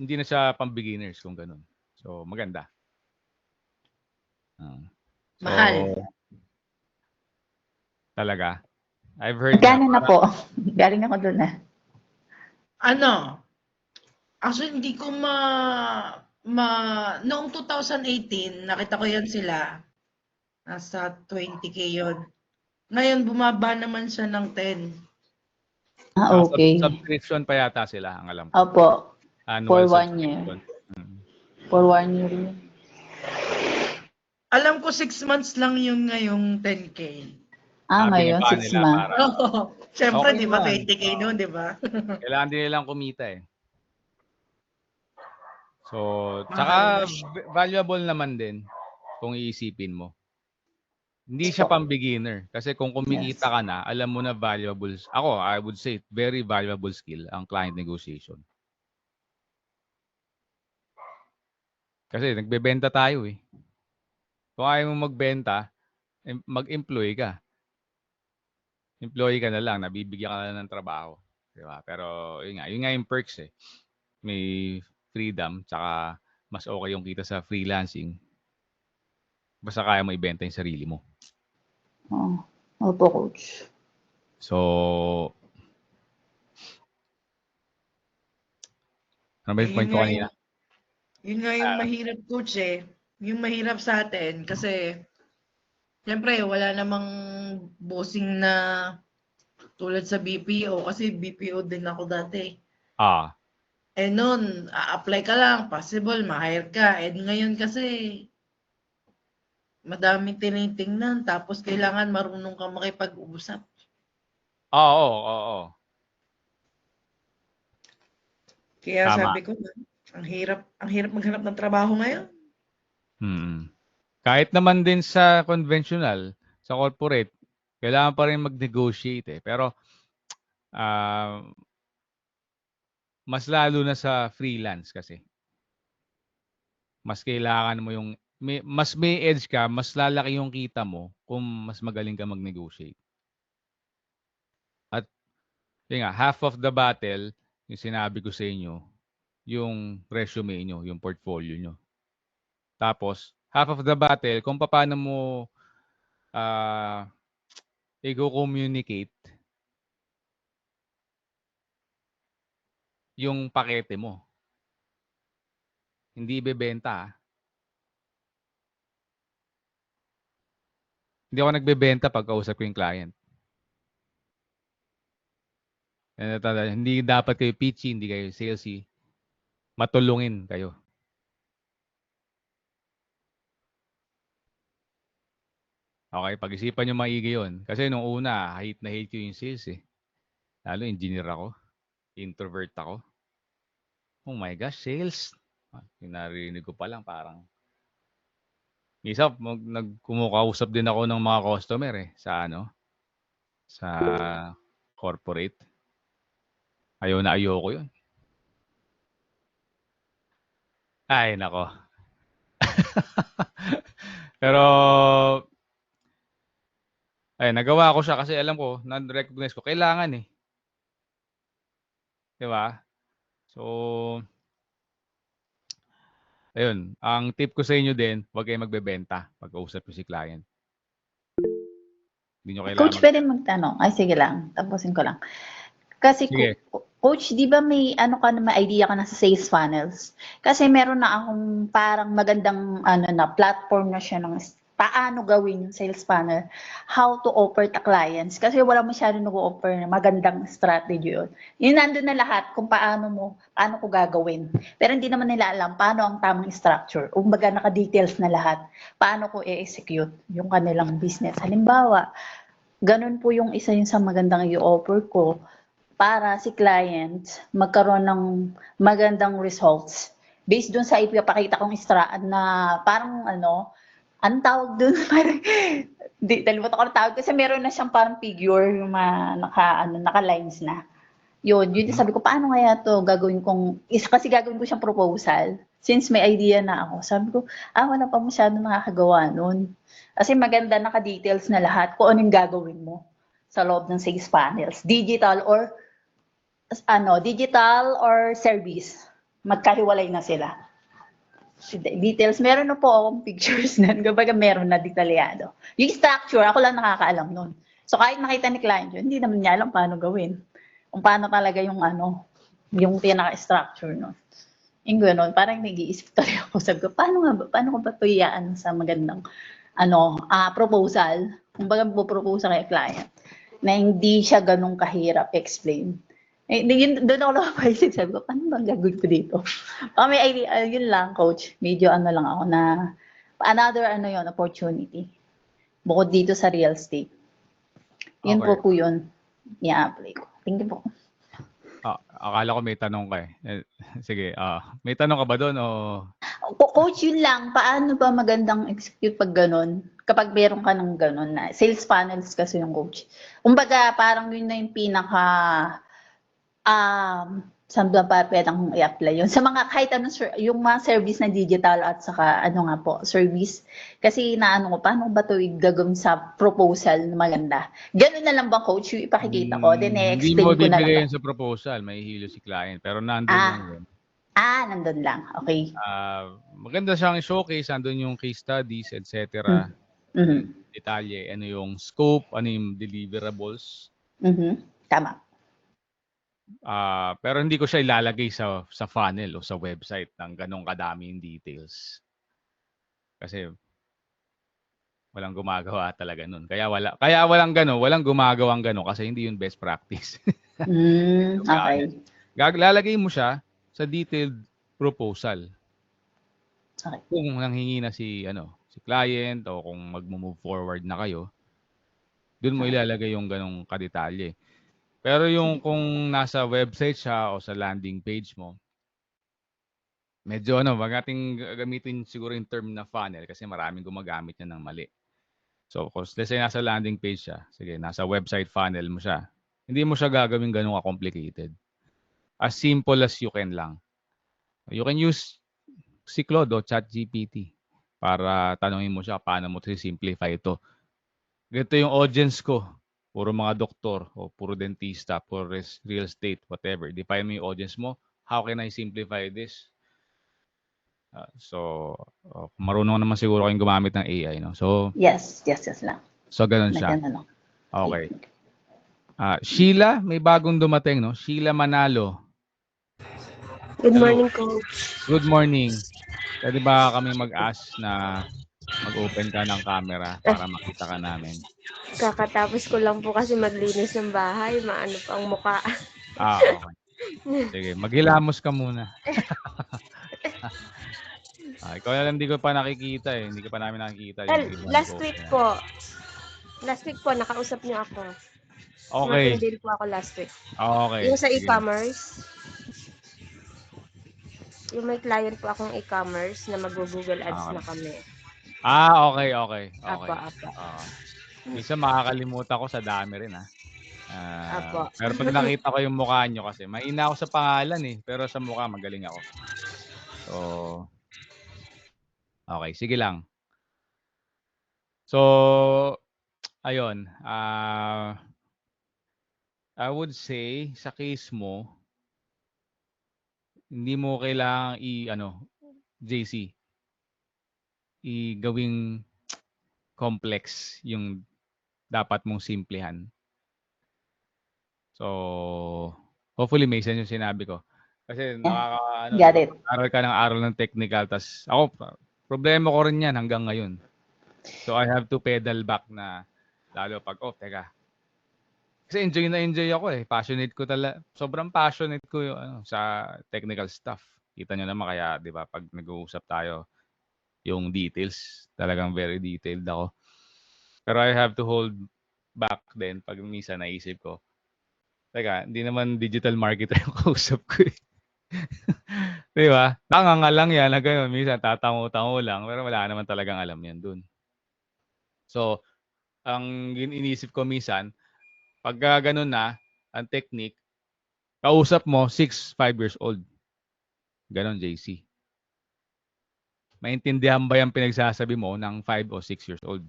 Speaker 1: Hindi na siya pang beginners kung ganun. So, maganda.
Speaker 3: Mahal.
Speaker 1: Talaga? I've heard
Speaker 2: Gano'n na po. Galing ako doon na.
Speaker 3: Actually, hindi ko noong 2018, nakita ko yan sila. Nasa 20K yun. Ngayon, bumaba naman siya ng 10.
Speaker 2: Okay.
Speaker 1: Subscription pa yata sila, ang alam ko.
Speaker 2: Opo. For
Speaker 1: Annual
Speaker 2: 1 year.
Speaker 1: subscription.
Speaker 2: For 1 year yun.
Speaker 3: Alam ko 6 months lang yung ngayong 10K.
Speaker 2: Ngayon,
Speaker 1: binaba
Speaker 2: 6
Speaker 1: nila
Speaker 2: months.
Speaker 1: para
Speaker 3: Oo. Siyempre,
Speaker 1: okay
Speaker 3: di ba,
Speaker 1: naman.
Speaker 3: 20K noon, di ba?
Speaker 1: Kailangan din nilang kumita eh. So,
Speaker 3: Mahal na
Speaker 1: tsaka
Speaker 3: siya.
Speaker 1: valuable naman din kung iisipin mo. Hindi siya
Speaker 2: Po.
Speaker 1: pang beginner kasi kung kumikita
Speaker 2: Yes.
Speaker 1: ka na, alam mo na valuable. Ako, I would say very valuable skill ang client negotiation. Kasi nagbebenta tayo eh. Kung ayaw mo magbenta, mag-employ ka. Employee ka na lang, nabibigyan ka na lang ng trabaho. Di ba? Pero yun nga yung perks eh. May freedom, tsaka mas okay yung kita sa freelancing. Basta kaya mo ibenta yung sarili mo.
Speaker 2: Oo. Opo, coach.
Speaker 1: So, ano ba yung point ko kanina?
Speaker 3: Yun nga yung mahirap, coach eh. Yung mahirap sa atin kasi siyempre wala namang bossing na tulad sa BPO kasi BPO din ako dati.
Speaker 1: Ah,
Speaker 3: Eh noon, a-apply ka lang, possible, ma-hire ka. Eh ngayon kasi, madaming tinitingnan, tapos kailangan marunong kang makipag-usap.
Speaker 1: oo.
Speaker 3: Kaya
Speaker 1: Tama.
Speaker 3: sabi ko, ang hirap maghanap ng trabaho ngayon.
Speaker 1: Kahit naman din sa conventional, sa corporate, kailangan pa rin mag-negotiate eh. Pero, mas lalo na sa freelance kasi. Mas kailangan mo yung, mas may edge ka, mas lalaki yung kita mo kung mas magaling ka mag-negotiate. At, yun nga, half of the battle, yung sinabi ko sa inyo, yung resume nyo, yung portfolio nyo. Tapos, half of the battle, kung paano mo i-communicate yung pakete mo. Hindi ibebenta. Hindi ako nagbebenta pag kausap ko yung client. Hindi dapat kayo pitchy, hindi kayo salesy. Matulungin kayo. Okay, pag-isipan nyo maigi yun. Kasi nung una, hate na hate ko yung sales eh. Lalo, engineer ako. Introvert ako. Oh my gosh, sales. Yung narinig ko pa lang parang minsan nagkumukausap din ako ng mga customer eh sa corporate. Ayoko yun. Ay, nako. Pero nagawa ko siya kasi alam ko, na-recognize ko kailangan eh. 'Di ba? So, ayun, ang tip ko sa inyo din, huwag kayong magbebenta pag kausap niyo si client. Hindi niyo
Speaker 2: Coach,
Speaker 1: kailangan
Speaker 2: pwede magtanong. Ay, sige lang. Tapusin ko lang. Kasi,
Speaker 1: Sige.
Speaker 2: Coach, di ba may may idea ka na sa sales funnels? Kasi meron na akong parang magandang platform na siya ng paano gawin yung sales funnel, how to offer to clients. Kasi wala masyado nag-offer na magandang strategy yun. Yun nandun na lahat kung paano ko gagawin. Pero hindi naman nila alam paano ang tamang structure. Kumbaga naka-details na lahat. Paano ko i-execute yung kanilang business. Halimbawa, ganun po yung isa yun sa magandang i-offer ko para si client magkaroon ng magandang results based dun sa ipapakita kong na parang ang tawag dun parang nalimutan ko ang tawag kasi meron na siyang parang figure yung naka-lines na. Yun sabi ko paano kaya to gagawin kong kasi gagawin ko siyang proposal since may idea na ako. Sabi ko wala pa masyado nakakagawa nun. Kasi maganda naka-details na lahat kung anong gagawin mo sa loob ng sales funnels, digital or service, magkahiwalay na sila. Details, meron na po akong pictures nun, kumbaga meron na detalyado. Yung structure, ako lang nakakaalam nun. So kahit nakita ni client yun, hindi naman niya alam paano gawin. Kung paano talaga yung yung pinaka-structure nun. Yung gano'n, parang nag-iisip talaga ako, sabi ko, paano ko ba ito iyaan sa magandang proposal, kumbaga po-propose kay client, na hindi siya ganun kahirap explain. Doon ako napapaisip, sabi ko, paano bang gagawin ko dito? May idea, yun lang, coach. Medyo lang ako na, another opportunity. Bukod dito sa real estate. Yun
Speaker 1: Okay.
Speaker 2: po yun. I-apply ko. Thank you po.
Speaker 1: Akala ko may tanong ka eh. Sige, may tanong ka ba doon o
Speaker 2: Coach, yun lang. Paano ba magandang execute pag ganun? Kapag meron ka ng ganun na sales funnels kasi yung coach. Kumbaga, parang yun na yung pinaka saan ba pwedeng i-apply yun? Sa mga kahit anong yung mga service na digital at saka ano nga po, service. Kasi naano ko, paano ba ito gagawin sa proposal na maganda? Ganun na lang ba, coach? Yung ipakikita ko, then
Speaker 1: hindi mo
Speaker 2: i-explain ko na lang
Speaker 1: bibigay
Speaker 2: ba?
Speaker 1: yun sa proposal, mahihilo si client. Pero nandun lang yun.
Speaker 2: Nandun lang. Okay.
Speaker 1: Maganda siyang showcase, nandun yung case studies, etc.
Speaker 2: Mhm.
Speaker 1: Detalye, ano yung scope, ano yung deliverables.
Speaker 2: Tama.
Speaker 1: Pero hindi ko siya ilalagay sa funnel o sa website ng ganong kadaming details. Kasi walang gumagawa talaga nun. Kaya walang gumagawang gano kasi hindi yun best practice.
Speaker 2: Okay.
Speaker 1: Lalagay mo siya sa detailed proposal.
Speaker 2: Okay.
Speaker 1: Kung nanghingi na si client o kung magmo-move forward na kayo, doon mo ilalagay yung ganong kadetalye. Pero yung kung nasa website siya o sa landing page mo, medyo wag nating gamitin siguro yung term na funnel kasi maraming gumagamit niya ng mali. So, let's say nasa landing page siya, sige, nasa website funnel mo siya, hindi mo siya gagawin ganun ka-complicated. As simple as you can lang. You can use si Claude o ChatGPT para tanungin mo siya paano mo simplify ito. Ganito yung audience ko. Puro mga doktor o puro dentista, puro real estate, whatever. Define mo yung audience mo. How can I simplify this? Marunong naman siguro kayong gumamit ng AI, no? So,
Speaker 2: Yes lang.
Speaker 1: ganun siya.
Speaker 2: Nagano lang.
Speaker 1: Okay. Sheila, may bagong dumating, no? Sheila Manalo.
Speaker 5: Good
Speaker 1: Hello.
Speaker 5: morning, Coach.
Speaker 1: Good morning. Pwede ba kami mag-ask na mag-open ka ng camera para makita ka namin?
Speaker 5: Kakatapos ko lang po kasi maglinis ng bahay. Maano pa ang mukha.
Speaker 1: Okay. Sige, maghilamos ka muna. Ikaw na lang hindi ko pa nakikita eh. Hindi ka pa namin nakikita yung iba.
Speaker 5: Last week po, nakausap niyo ako.
Speaker 1: Okay.
Speaker 5: Matindil po ako last week.
Speaker 1: Okay.
Speaker 5: Yung sa
Speaker 1: Sige.
Speaker 5: e-commerce, yung may client po akong e-commerce na mag-Google Ads na kami.
Speaker 1: Okay.
Speaker 5: Apo.
Speaker 1: Minsan makakalimutan ko sa dami rin
Speaker 5: Apo.
Speaker 1: Pero pag nakita ko yung mukha nyo kasi, mahina ako sa pangalan eh. Pero sa mukha, magaling ako. So, okay. Sige lang. So, ayun. I would say, sa case mo, hindi mo kailangang JC, gawing complex yung dapat mong simplihan. So, hopefully may sense yung sinabi ko. Kasi
Speaker 2: Got it.
Speaker 1: aral ka ng aral ng technical. Tas ako, problema ko rin yan hanggang ngayon. So, I have to pedal back na lalo pag, teka. Kasi enjoy ako eh. Passionate ko talaga. Sobrang passionate ko yung, sa technical stuff. Kita nyo naman kaya, di ba, pag nag-uusap tayo, yung details, talagang very detailed ako. Pero I have to hold back din pag minsan naisip ko. Teka, hindi naman digital marketer yung kausap ko eh. Di ba? Tanga lang yan na gano'n. Minsan tatango-tango lang, pero wala naman talagang alam yan dun. So, ang inisip ko minsan, pag ganun na, ang technique, kausap mo, 5 years old. Ganon, JC. Maintindihan ba yung pinagsasabi mo ng 5 o 6 years old?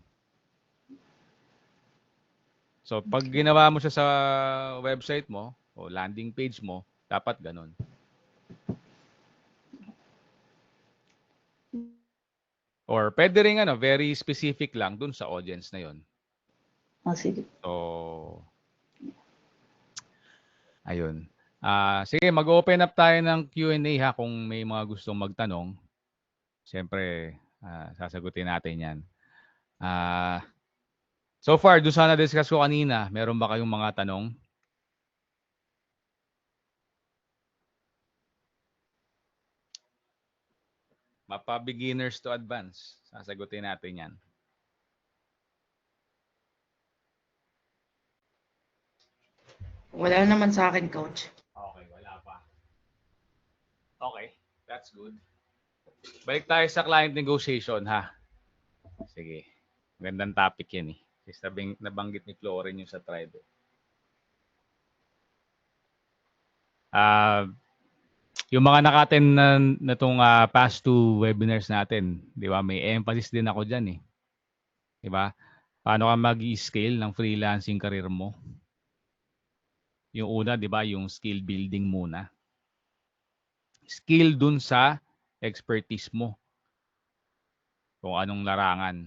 Speaker 1: So, pag ginawa mo siya sa website mo o landing page mo, dapat ganon. Or pwede rin very specific lang dun sa audience na yon.
Speaker 2: Sige.
Speaker 1: So, ayun. Sige, mag-open up tayo ng Q&A kung may mga gustong magtanong. Siyempre, sasagutin natin yan. So far, doon sa na-discuss ko kanina, meron ba kayong mga tanong? Mapa-beginners to advance. Sasagutin natin yan.
Speaker 3: Wala naman sa akin, coach.
Speaker 1: Okay, wala pa. Okay, that's good. Balik tayo sa client negotiation, ha? Sige. Magandang topic yan eh. Kasi nabanggit ni Floren yung sa tribe. Yung mga nakaten na tong past two webinars natin, di ba? May emphasis din ako dyan eh. Di ba? Paano ka mag-scale ng freelancing career mo? Yung una, di ba? Yung skill building muna. Skill dun sa expertise mo. Kung anong larangan.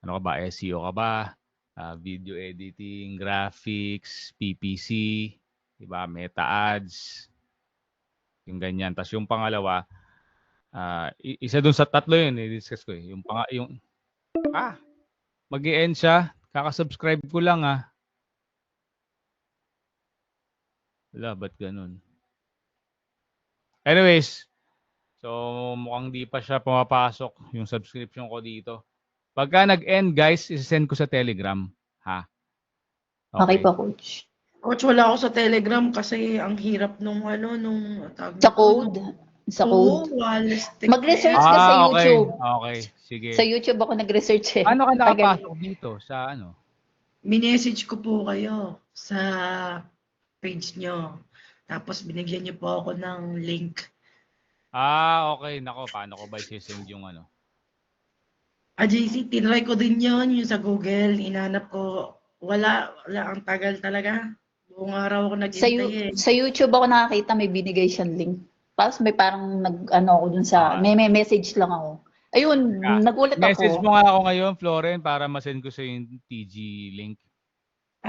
Speaker 1: Ano ka ba? SEO ka ba? Video editing, graphics, PPC, diba? Meta ads, yung ganyan. Tapos yung pangalawa, isa dun sa tatlo yun, i-discuss ko eh. Mag-i-end siya. Kaka-subscribe ko lang Wala, ba't ganun? Anyways, so mukhang di pa siya pumapasok yung subscription ko dito. Pagka nag-end guys, isasend ko sa Telegram. Ha?
Speaker 2: Okay po, coach.
Speaker 3: Coach, wala ako sa Telegram kasi ang hirap nung tawag
Speaker 2: Sa
Speaker 3: nito,
Speaker 2: code. Sa code.
Speaker 3: Wallstic.
Speaker 2: Mag-research ka sa
Speaker 1: Okay.
Speaker 2: YouTube.
Speaker 1: Okay, sige.
Speaker 2: Sa YouTube ako nag-research eh.
Speaker 1: Paano ka
Speaker 2: Tagal.
Speaker 1: nakapasok dito sa ano?
Speaker 3: Minessage ko po kayo sa page nyo. Tapos binigyan niyo po ako ng link.
Speaker 1: Okay. Nako, paano ko ba i-send yung ano?
Speaker 3: JC, tinry ko din yon yung sa Google. Inanap ko. Wala, ang tagal talaga. Buong araw ako naghintay eh.
Speaker 2: Sa YouTube ako nakakita may binigay siyang link. Tapos may parang ako dun sa, may message lang ako. Ayun,
Speaker 1: Yeah.
Speaker 2: nagulat
Speaker 1: Message
Speaker 2: ako.
Speaker 1: mo nga ako ngayon, Floren, para ma-send ko sa yung TG link.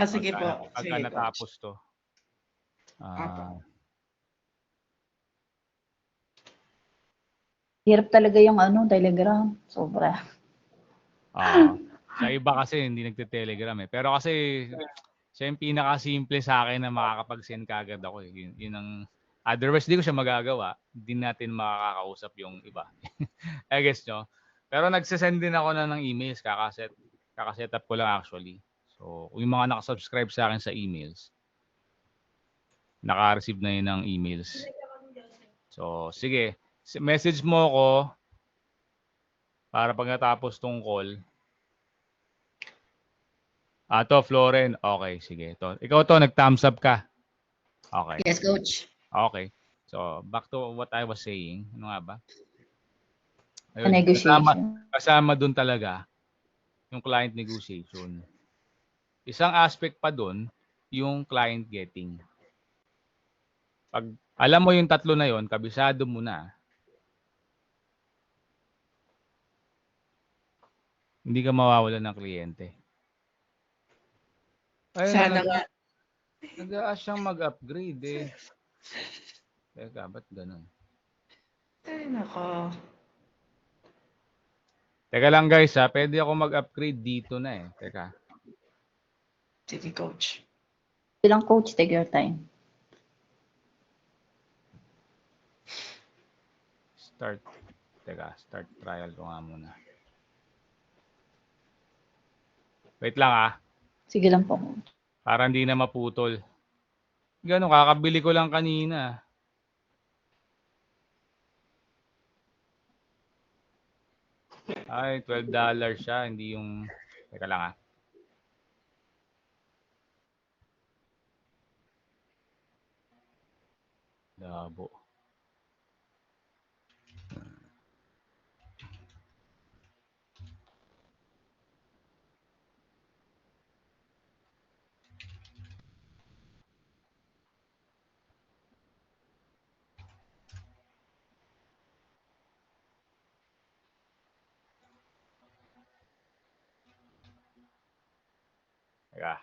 Speaker 3: Sige po.
Speaker 1: Pagka
Speaker 3: Sige,
Speaker 1: natapos
Speaker 3: coach.
Speaker 1: to.
Speaker 3: Apo.
Speaker 2: Hirap talaga yung Telegram. Sobra.
Speaker 1: Sa iba kasi hindi nagte-Telegram eh. Pero kasi siya yung pinaka-simple sa akin na makakapag-send kagad ako eh. Yun ang otherwise di ko siya magagawa. Hindi natin makakausap yung iba. I guess nyo. Pero nagsasend din ako na ng emails. Kakaset up ko lang actually. So, yung mga nakasubscribe sa akin sa emails, naka-receive na yun ng emails. So, sige. Message mo ako para pag natapos tong call. To, Floren. Okay, sige. Ikaw to, nag-thumbs up ka. Okay.
Speaker 3: Yes, coach.
Speaker 1: Okay. So, back to what I was saying. Ano nga ba?
Speaker 2: Sa negotiation.
Speaker 1: Kasama dun talaga yung client negotiation. Isang aspect pa dun, yung client getting. Pag alam mo yung tatlo na yon, kabisado mo na, hindi ka mawawalan ng kliyente.
Speaker 3: Sana nga.
Speaker 1: Nag-a-ask siyang mag-upgrade eh. Teka, ba't ganun?
Speaker 3: Ay, nako.
Speaker 1: Teka lang guys pwede ako mag-upgrade dito na eh. Teka.
Speaker 3: Sige, coach.
Speaker 2: Silang coach, take your time.
Speaker 1: Start trial ko nga muna. Wait lang
Speaker 2: Sige lang po.
Speaker 1: Para hindi na maputol. Ganun, kakabili ko lang kanina. Ay, $12 siya, hindi yung... Teka lang Labo. Teka.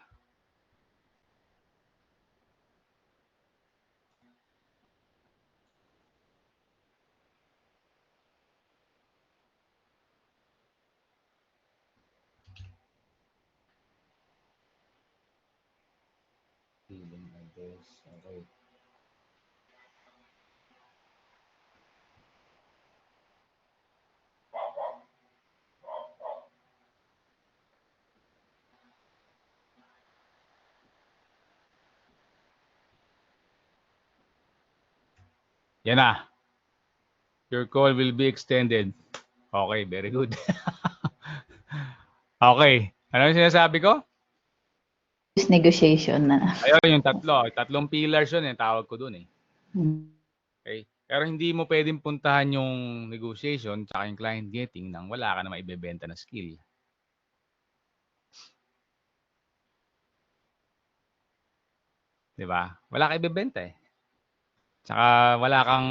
Speaker 1: Feeling address. Okay. Yan na. Your call will be extended. Okay, very good. Okay. Ano yung sinasabi ko?
Speaker 2: Negotiation na.
Speaker 1: Ayun, yung tatlong pillars yun, yung tawag ko dun eh.
Speaker 2: Hmm.
Speaker 1: Okay? Pero hindi mo pwedeng puntahan yung negotiation tsaka yung client getting nang wala ka na maibebenta na skill. Di ba? Wala ka ibebenta eh. Tsaka wala kang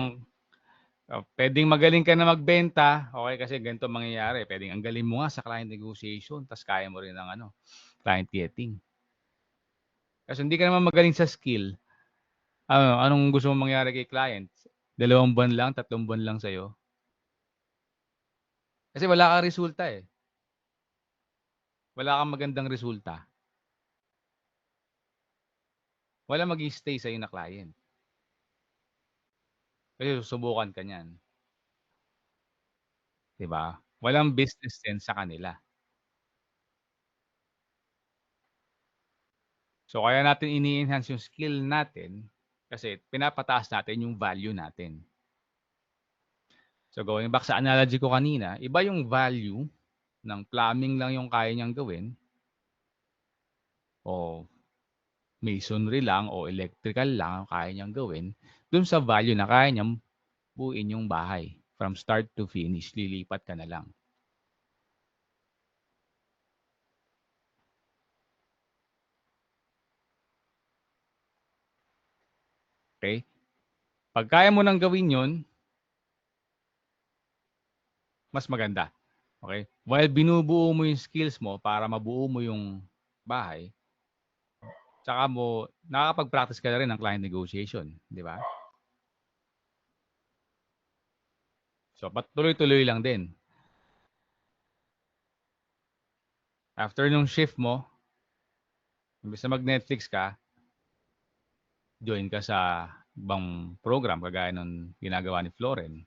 Speaker 1: pwedeng magaling ka na magbenta, okay, kasi ganito mangyayari. Pwedeng ang galing mo nga sa client negotiation, tas kaya mo rin ng client getting. Kasi hindi ka naman magaling sa skill. Anong gusto mong mangyari kay client? 2 buwan lang, 3 buwan lang sa'yo. Kasi wala kang resulta eh. Wala kang magandang resulta. Wala mag-i-stay sa'yo na client. Kasi susubukan ka niyan. Diba? Walang business sense sa kanila. So, kaya natin ini-enhance yung skill natin kasi pinapataas natin yung value natin. So, going back sa analogy ko kanina, iba yung value ng plumbing lang yung kaya niyang gawin o masonry lang o electrical lang ang kaya niyang gawin dun sa value na kaya niyang buuin yung bahay. From start to finish, lilipat ka na lang. Okay? Pag kaya mo nang gawin yun, mas maganda. Okay? While binubuo mo yung skills mo para mabuo mo yung bahay, tsaka mo, nakakapag-practice ka na rin ng client negotiation. Di ba? So, tuloy-tuloy lang din. After nung shift mo, imbes na mag-Netflix ka, join ka sa ibang program kagaya nung ginagawa ni Floren.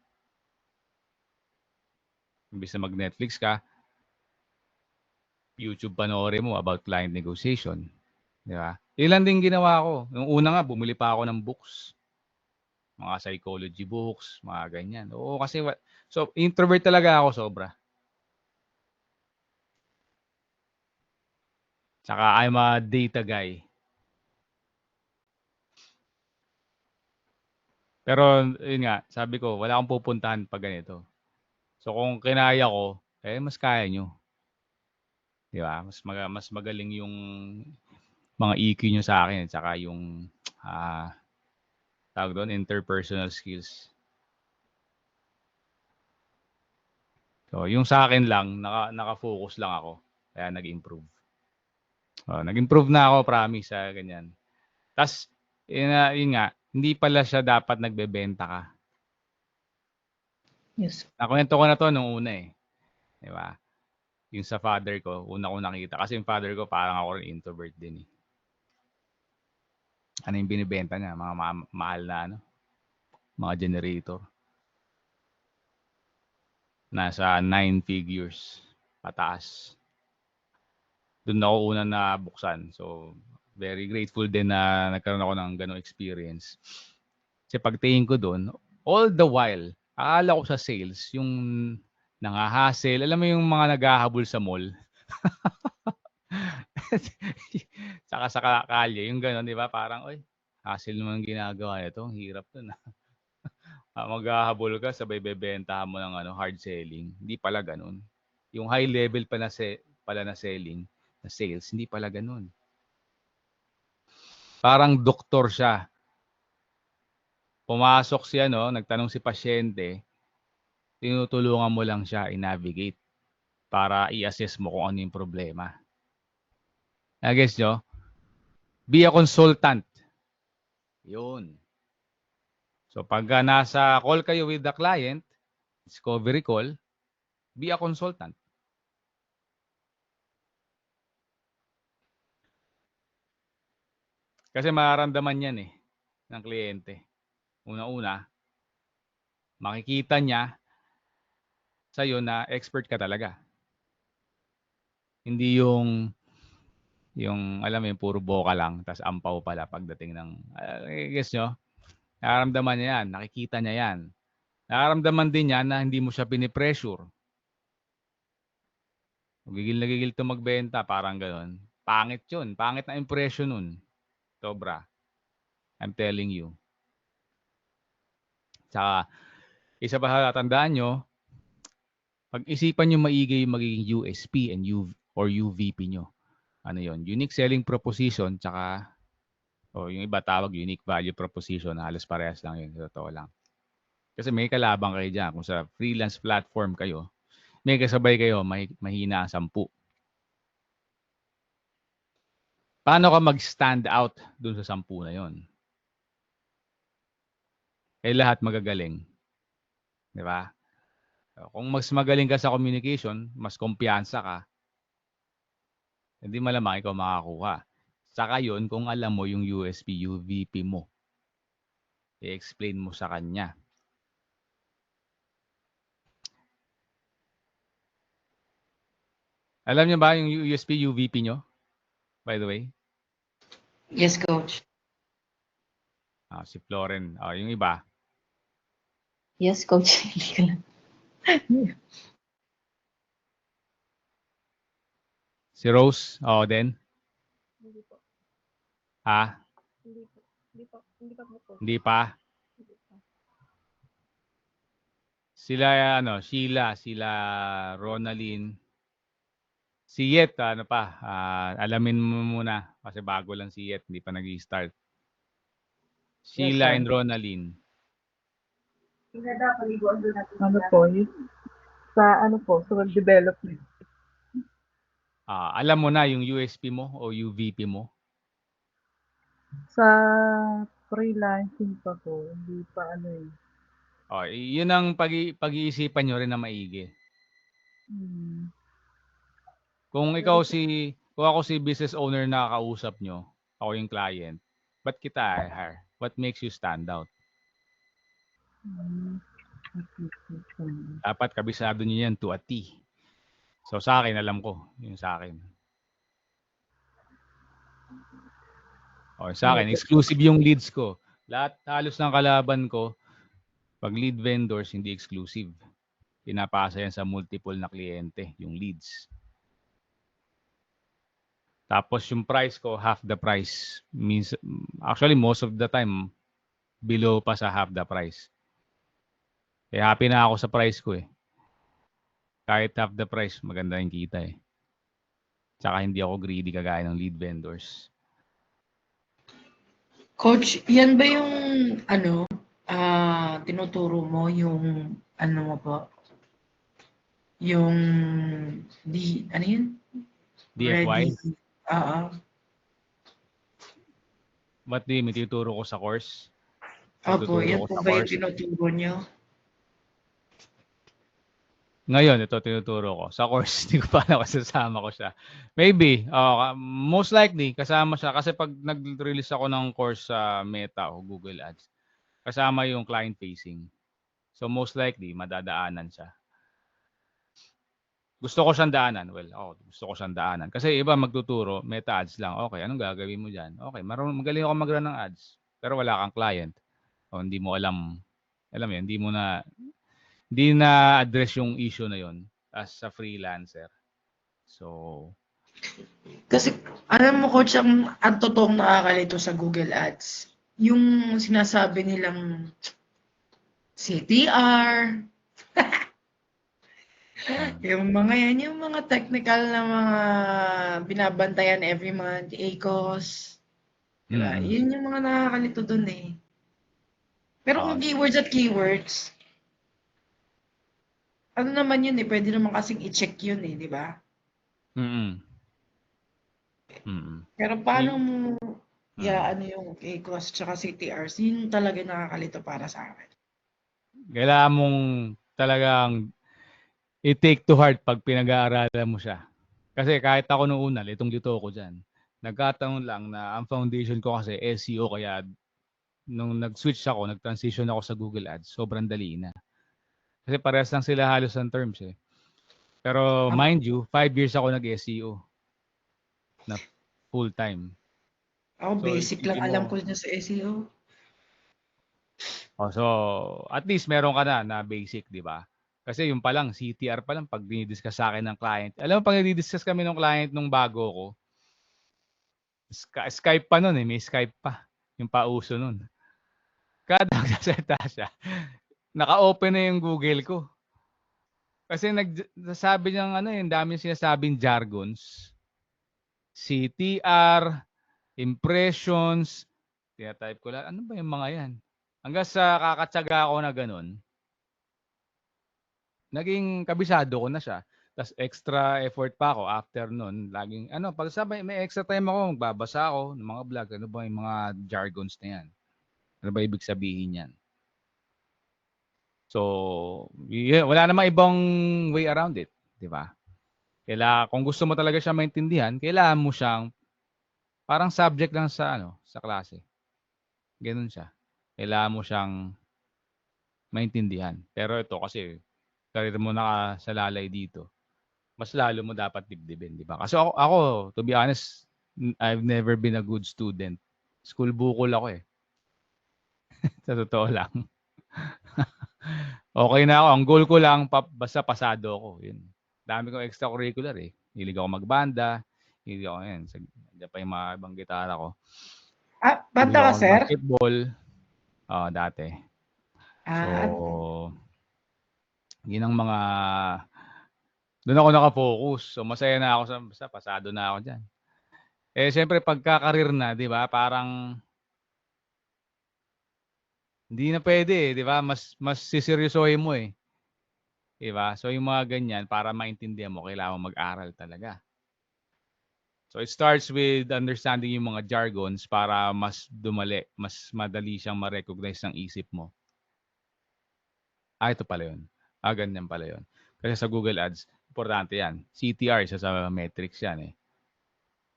Speaker 1: Imbes na mag-Netflix ka, YouTube panoorin mo about client negotiation. Di ba? Ilan din ginawa ko. Nung una nga, bumili pa ako ng books. Mga psychology books, mga ganyan. Oo, kasi so introvert talaga ako sobra. Tsaka I'm a data guy. Pero yun nga, sabi ko, wala akong pupuntahan pag ganito. So kung kinaya ko, mas kaya nyo. Di ba? Mas magaling yung mga EQ nyo sa akin. Tsaka yung, tawag doon, interpersonal skills. So, yung sa akin lang, naka-focus lang ako. Kaya nag-improve. Nag-improve na ako, promise, ganyan. Tapos, yun nga, hindi pala siya dapat nagbebenta ka.
Speaker 2: Yes.
Speaker 1: Nakwento ko na to nung una eh. Di ba? Yung sa father ko, una ko nakita. Kasi yung father ko, parang ako rin introvert din eh. Ano yung binibenta niya? Mga mahal na mga generator. Nasa 9 figures pataas. Doon ako una na buksan. So, very grateful din na nagkaroon ako ng ganong experience. Kasi pagtingin ko doon, all the while, akala ko sa sales, yung nangahassle, alam mo yung mga naghahabol sa mall. Saka sa kalye, yung gano'n, di ba? Parang, oy, hassle naman ginagawa nito. Hirap to na. Maghahabol ka, sabay bebentahan mo ng hard selling. Hindi pala ganun. Yung high level pala na selling, na sales, hindi pala ganun. Parang doktor siya. Pumasok siya, nagtanong si pasyente, tinutulungan mo lang siya i-navigate para i-assess mo kung ano yung problema. Guess nyo? Be a consultant. Yun. So pagka nasa call kayo with the client, discovery call, be a consultant. Kasi mararamdaman yan ng kliyente. Una-una, makikita niya sa'yo na expert ka talaga. Hindi yung alam mo yung puro boka lang, tas ampaw pala pagdating ng, guess nyo? Nararamdaman niya yan. Nakikita niya yan. Nararamdaman din niya na hindi mo siya pinipressure. Gigil na gigil to magbenta, parang gano'n. Pangit yun. Pangit na impression nun. Sobra. I'm telling you. Tsaka, isa pa tandaan nyo, pag-isipan nyo maigi yung magiging USP and or UVP nyo. Ano yon? Unique selling proposition, tsaka, yung iba tawag unique value proposition. Halos parehas lang yun. Totoo lang. Kasi may kalabang kayo dyan. Kung sa freelance platform kayo, may kasabay kayo, mahina ang 10. Paano ka mag-stand out dun sa 10 na yon? Lahat magagaling. Di ba? Kung mas magaling ka sa communication, mas kumpiyansa ka, hindi malamang ikaw makakuha. Saka yun, kung alam mo yung USP, UVP mo, i-explain mo sa kanya. Alam niyo ba yung USP, UVP nyo? By the way?
Speaker 3: Yes, coach.
Speaker 1: Si Floren. Yung iba?
Speaker 2: Yes, coach. Hindi ko lang.
Speaker 1: Si Rose? Then?
Speaker 4: Hindi po.
Speaker 1: Ha?
Speaker 4: Hindi po. Hindi pa po.
Speaker 1: Hindi pa?
Speaker 4: Hindi pa.
Speaker 1: Sila, sila Ronaline. Si Yet, alamin mo muna. Kasi bago lang si Yet, hindi pa nag-i-start. Sheila and Ronaline.
Speaker 4: Ano po yun? Sa development.
Speaker 1: Alam mo na yung USP mo o UVP mo?
Speaker 4: Sa freelancing pa po, hindi pa
Speaker 1: Yun ang pag-iisipan nyo rin na maigi. Kung ako si business owner na kausap nyo, ako yung client, ba't kita hire? What makes you stand out? Dapat kabisado nyo yan to a T. So sa akin, alam ko. Yung sa akin. Sa akin, exclusive yung leads ko. Lahat halos ng kalaban ko, pag lead vendors, hindi exclusive. Pinapasa yan sa multiple na kliyente, yung leads. Tapos yung price ko, half the price. Actually, most of the time, below pa sa half the price. Happy na ako sa price ko . Kahit half the price, maganda yung kita . Tsaka hindi ako greedy kagaya ng lead vendors.
Speaker 3: Coach, yan ba yung tinuturo mo yung mo po? Yung ano yun?
Speaker 1: DFY?
Speaker 3: What
Speaker 1: do you mean? Tinuturo ko sa course?
Speaker 3: Opo, yan po ba yung tinuturo nyo?
Speaker 1: Ngayon, ito tinuturo ko. Sa course, hindi ko pa alam kasama ko siya. Maybe. Most likely, kasama siya. Kasi pag nag-release ako ng course sa Meta o Google Ads, kasama yung client-facing. So most likely, madadaanan siya. Gusto ko siyang daanan. Gusto ko siyang daanan. Kasi iba magtuturo, Meta Ads lang. Okay, anong gagawin mo dyan? Okay, magaling ako mag-run ng ads. Pero wala kang client. Hindi mo alam mo yun, hindi na address yung issue na yon as a freelancer. So,
Speaker 3: kasi alam mo coach, ang totoong nakakalito sa Google Ads, yung sinasabi nilang CTR, yung mga technical na mga binabantayan every month, ACOS, diba? Yun yung mga nakakalito dun . Pero kung keywords, ano naman yun pwede naman kasing i-check yun di ba? Pero paano mo yung ACOS tsaka CTRs, yun talaga nakakalito para sa akin.
Speaker 1: Kailangan mong talagang i-take to heart pag pinag-aaralan mo siya. Kasi kahit ako noong una, litong-lito ko dyan. Nagkataon lang na ang foundation ko kasi SEO, kaya nung nag-switch ako, nag-transition ako sa Google Ads, sobrang dali na. Kasi parehas lang sila halos ng terms . Pero mind you, 5 years ako nag-SEO na full-time.
Speaker 3: Basic lang alam ko niya sa SEO.
Speaker 1: Oh, so, at least meron ka na basic, di ba? Kasi yung pa lang, CTR pa lang, pag dinidiscuss sa akin ng client. Alam mo, pag dinidiscuss kami ng client nung bago ko, Skype pa nun eh, may Skype pa. Yung pauso nun. Kada magsasalita siya, naka-open na yung Google ko. Kasi nagsasabi niyang ano, yung dami sinasabing jargons. CTR, impressions, type ko lang, ano ba yung mga yan? Hanggang sa kakatsaga ako na ganun, naging kabisado ko na siya. Tapos extra effort pa ako after nun. Laging, pag sabay, may extra time ako, magbabasa ako ng mga vlog. Ano ba yung mga jargons na yan? Ano ba ibig sabihin yan? So, yeah, wala namang ibang way around it. Di ba? Kung gusto mo talaga siya maintindihan, kailangan mo siyang parang subject lang sa klase. Ganun siya. Kailangan mo siyang maintindihan. Pero ito kasi, karir mo nakasalalay dito, mas lalo mo dapat dibdibin, di ba? Kasi ako, to be honest, I've never been a good student. School bukol ako eh. Sa totoo lang. Okay na ako. Ang goal ko lang, basta pasado ako. Yun. Dami kong extracurricular eh. Hilig ako magbanda. Hilig ako yan. Diyan pa yung mga ibang gitara ko.
Speaker 3: Ah,
Speaker 1: Hilig
Speaker 3: banta
Speaker 1: ako
Speaker 3: ka, sir?
Speaker 1: basketball. Dati. So,
Speaker 3: Ah,
Speaker 1: yun ang mga doon ako naka-focus. So, masaya na ako sa pasado na ako diyan. Eh, siyempre pagka-career na, 'di ba? Parang hindi na pwede, eh, 'di ba? Mas siseryosohin mo eh, 'di ba? So, yung mga ganyan para maintindihan mo, kailangan mo mag-aral talaga. So, it starts with understanding yung mga jargons para mas mas madali siyang ma-recognize ng isip mo. Ito pala yun. Ganyan pala yun. Kasi sa Google Ads, importante yan. CTR, isa sa metrics yan eh.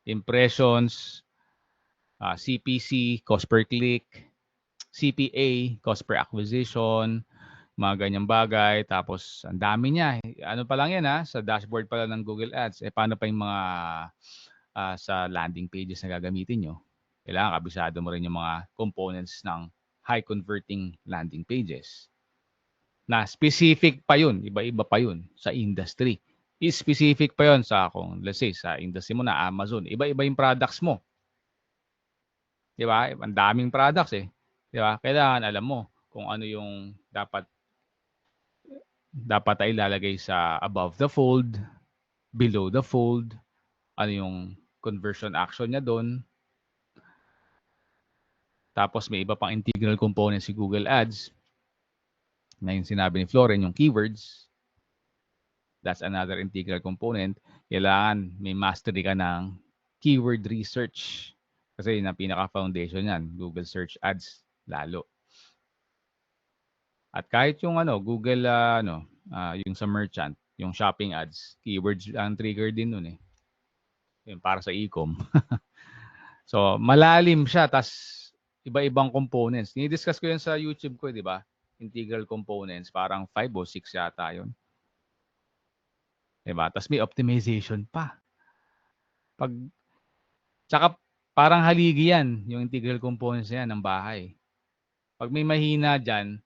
Speaker 1: Impressions, CPC, cost per click, CPA, cost per acquisition, mga ganyang bagay. Tapos, ang dami niya. Ano pa lang yan sa dashboard pala ng Google Ads. Paano pa yung mga sa landing pages na gagamitin nyo? Kailangan kabisado mo rin yung mga components ng high converting landing pages. Na specific pa yun, iba-iba pa yun sa industry. Specific pa yun kung let's say sa industry mo na Amazon, iba-iba yung products mo. 'Di ba? Ang daming products eh. 'Di ba? Kailangan alam mo kung ano yung dapat ay ilalagay sa above the fold, below the fold, ano yung conversion action niya doon. Tapos may iba pang integral component si Google Ads. Na yung sinabi ni Floren, yung keywords. That's another integral component. Kailangan may mastery ka ng keyword research. Kasi yun ang pinaka-foundation yan. Google Search Ads, lalo. At kahit yung Google, yung sa merchant, yung shopping ads, keywords ang trigger din nun eh. Yun, para sa e-com. So, malalim siya, tas iba-ibang components. Ni-discuss ko yun sa YouTube ko, di ba? Integral components, parang 5 o 6 yata yun. Diba? Tapos may optimization pa. Tsaka parang haligi yan, yung integral components yan ng bahay. Pag may mahina dyan,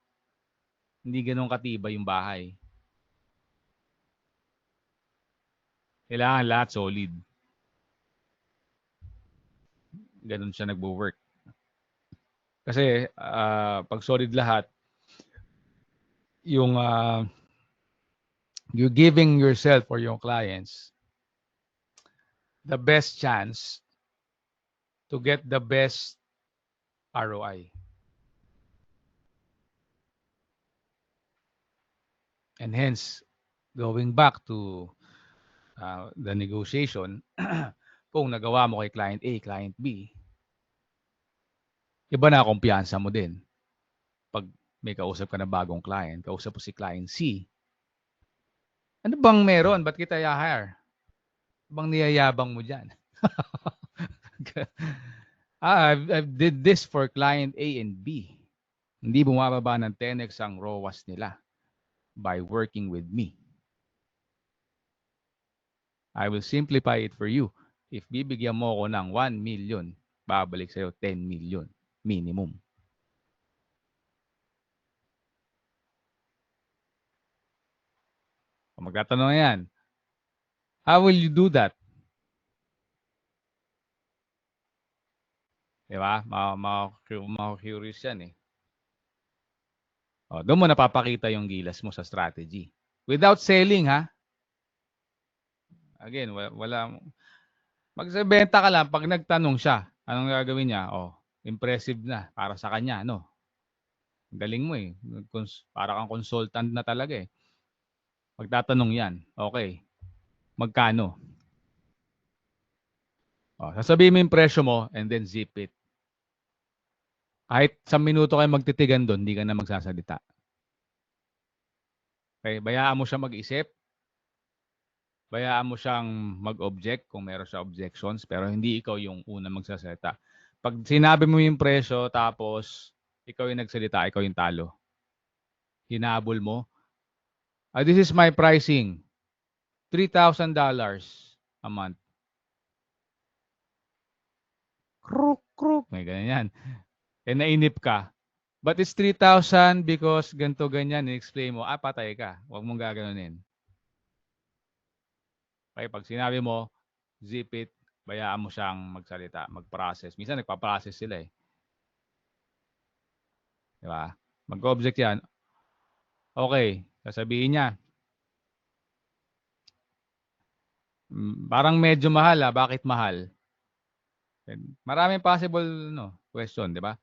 Speaker 1: hindi ganun katibay yung bahay. Kailangan lahat solid. Ganun siya nagbo-work. Kasi pag solid lahat, yung you're giving yourself or your clients the best chance to get the best ROI. And hence, going back to the negotiation, kung nagawa mo kay client A, client B, iba na kumpiyansa mo din. Pag may kausap ka na bagong client, kausap mo si client C, ano bang meron? Ba't kita i-hire? Bang niyayabang mo dyan? I did this for client A and B. Hindi bumababa ng 10x ang ROAS nila by working with me. I will simplify it for you. If bibigyan mo ako ng 1 million, babalik sa'yo 10 million minimum. magtatanong na yan. How will you do that? Diba? Curious yan eh. Doon mo napapakita yung gilas mo sa strategy. Without selling, ha? Again, wala. Magbenta ka lang pag nagtanong siya. Anong gagawin niya? Impressive na para sa kanya, no? Galing mo eh. Para kang consultant na talaga eh. Magtatanong yan. Okay. Magkano? Sasabihin mo yung presyo mo and then zip it. Kahit sa minuto kayo magtitigan doon, hindi ka na magsasalita. Okay? Bayaan mo siya mag-isip. Bayaan mo siyang mag-object kung meron siya objections, pero hindi ikaw yung unang magsasalita. Pag sinabi mo yung presyo, tapos ikaw yung nagsalita, ikaw yung talo. Hinabol mo. This is my pricing. $3,000 a month. Kruk. May ganyan yan. Nainip ka. But it's 3,000 because ganito ganyan. I-explain mo. Patay ka. Huwag mong gaganunin. Okay, pag sinabi mo, zip it, bayaan mo siyang magsalita, mag-process. Minsan nagpa-process sila eh. Diba? Mag-object yan. Okay, sasabihin niya. Parang medyo mahal Bakit mahal? Maraming possible question, di ba?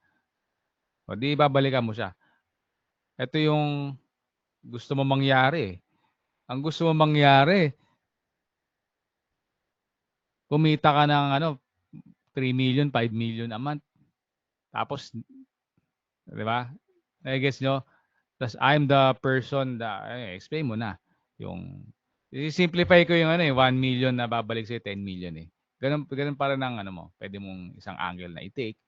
Speaker 1: Di babalikan mo siya. Ito yung gusto mo mangyari. Ang gusto mo mangyari, kumita ka ng 3 million, 5 million a month. Tapos, di ba? I-guess nyo? Tapos, I'm the person explain mo na. I-simplify ko yung 1 million na babalik sa'yo, 10 million eh. Ganun para ng pwede mong isang angle na i-take.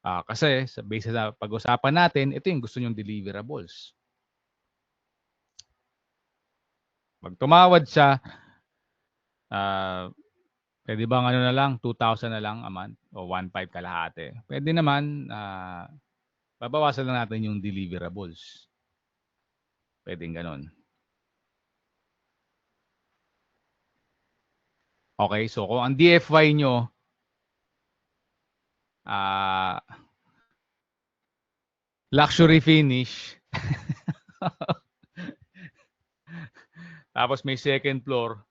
Speaker 1: Kasi, based sa pag-usapan natin, ito yung gusto nyong deliverables. Pag tumawad siya, pwede bang na lang, 2,000 na lang a month o 1,500 kalahati. Pwede naman, babawasan lang natin yung deliverables. Pwedeng ganun. Okay, so kung ang DFY nyo, luxury finish, tapos may second floor,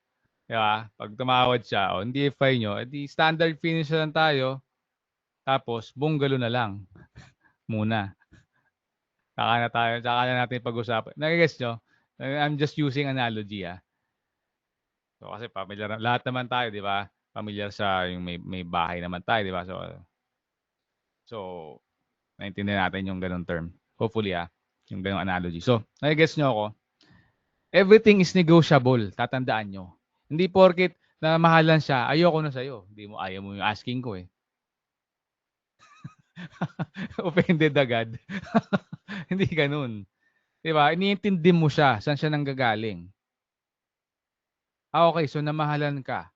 Speaker 1: diba? Pag tumawad siya, ang DFY nyo, di standard finish lang tayo, tapos bungalow na lang muna. Saka na natin pag-usapan. Nag-guess nyo? I'm just using analogy So kasi familiar lahat naman tayo, di ba? Familiar sa yung may bahay naman tayo, di ba? So naintindihan natin yung ganung term. Hopefully yung ganung analogy. So, nag-guess nyo ako. Everything is negotiable. Tatandaan nyo. Hindi porket na mahalan siya, ayoko na sa'yo. Ayaw mo yung asking ko eh. Offended agad. Hindi ganun. Di ba? Iniintindi mo siya. Saan siya nanggagaling? Okay. So, namahalan ka.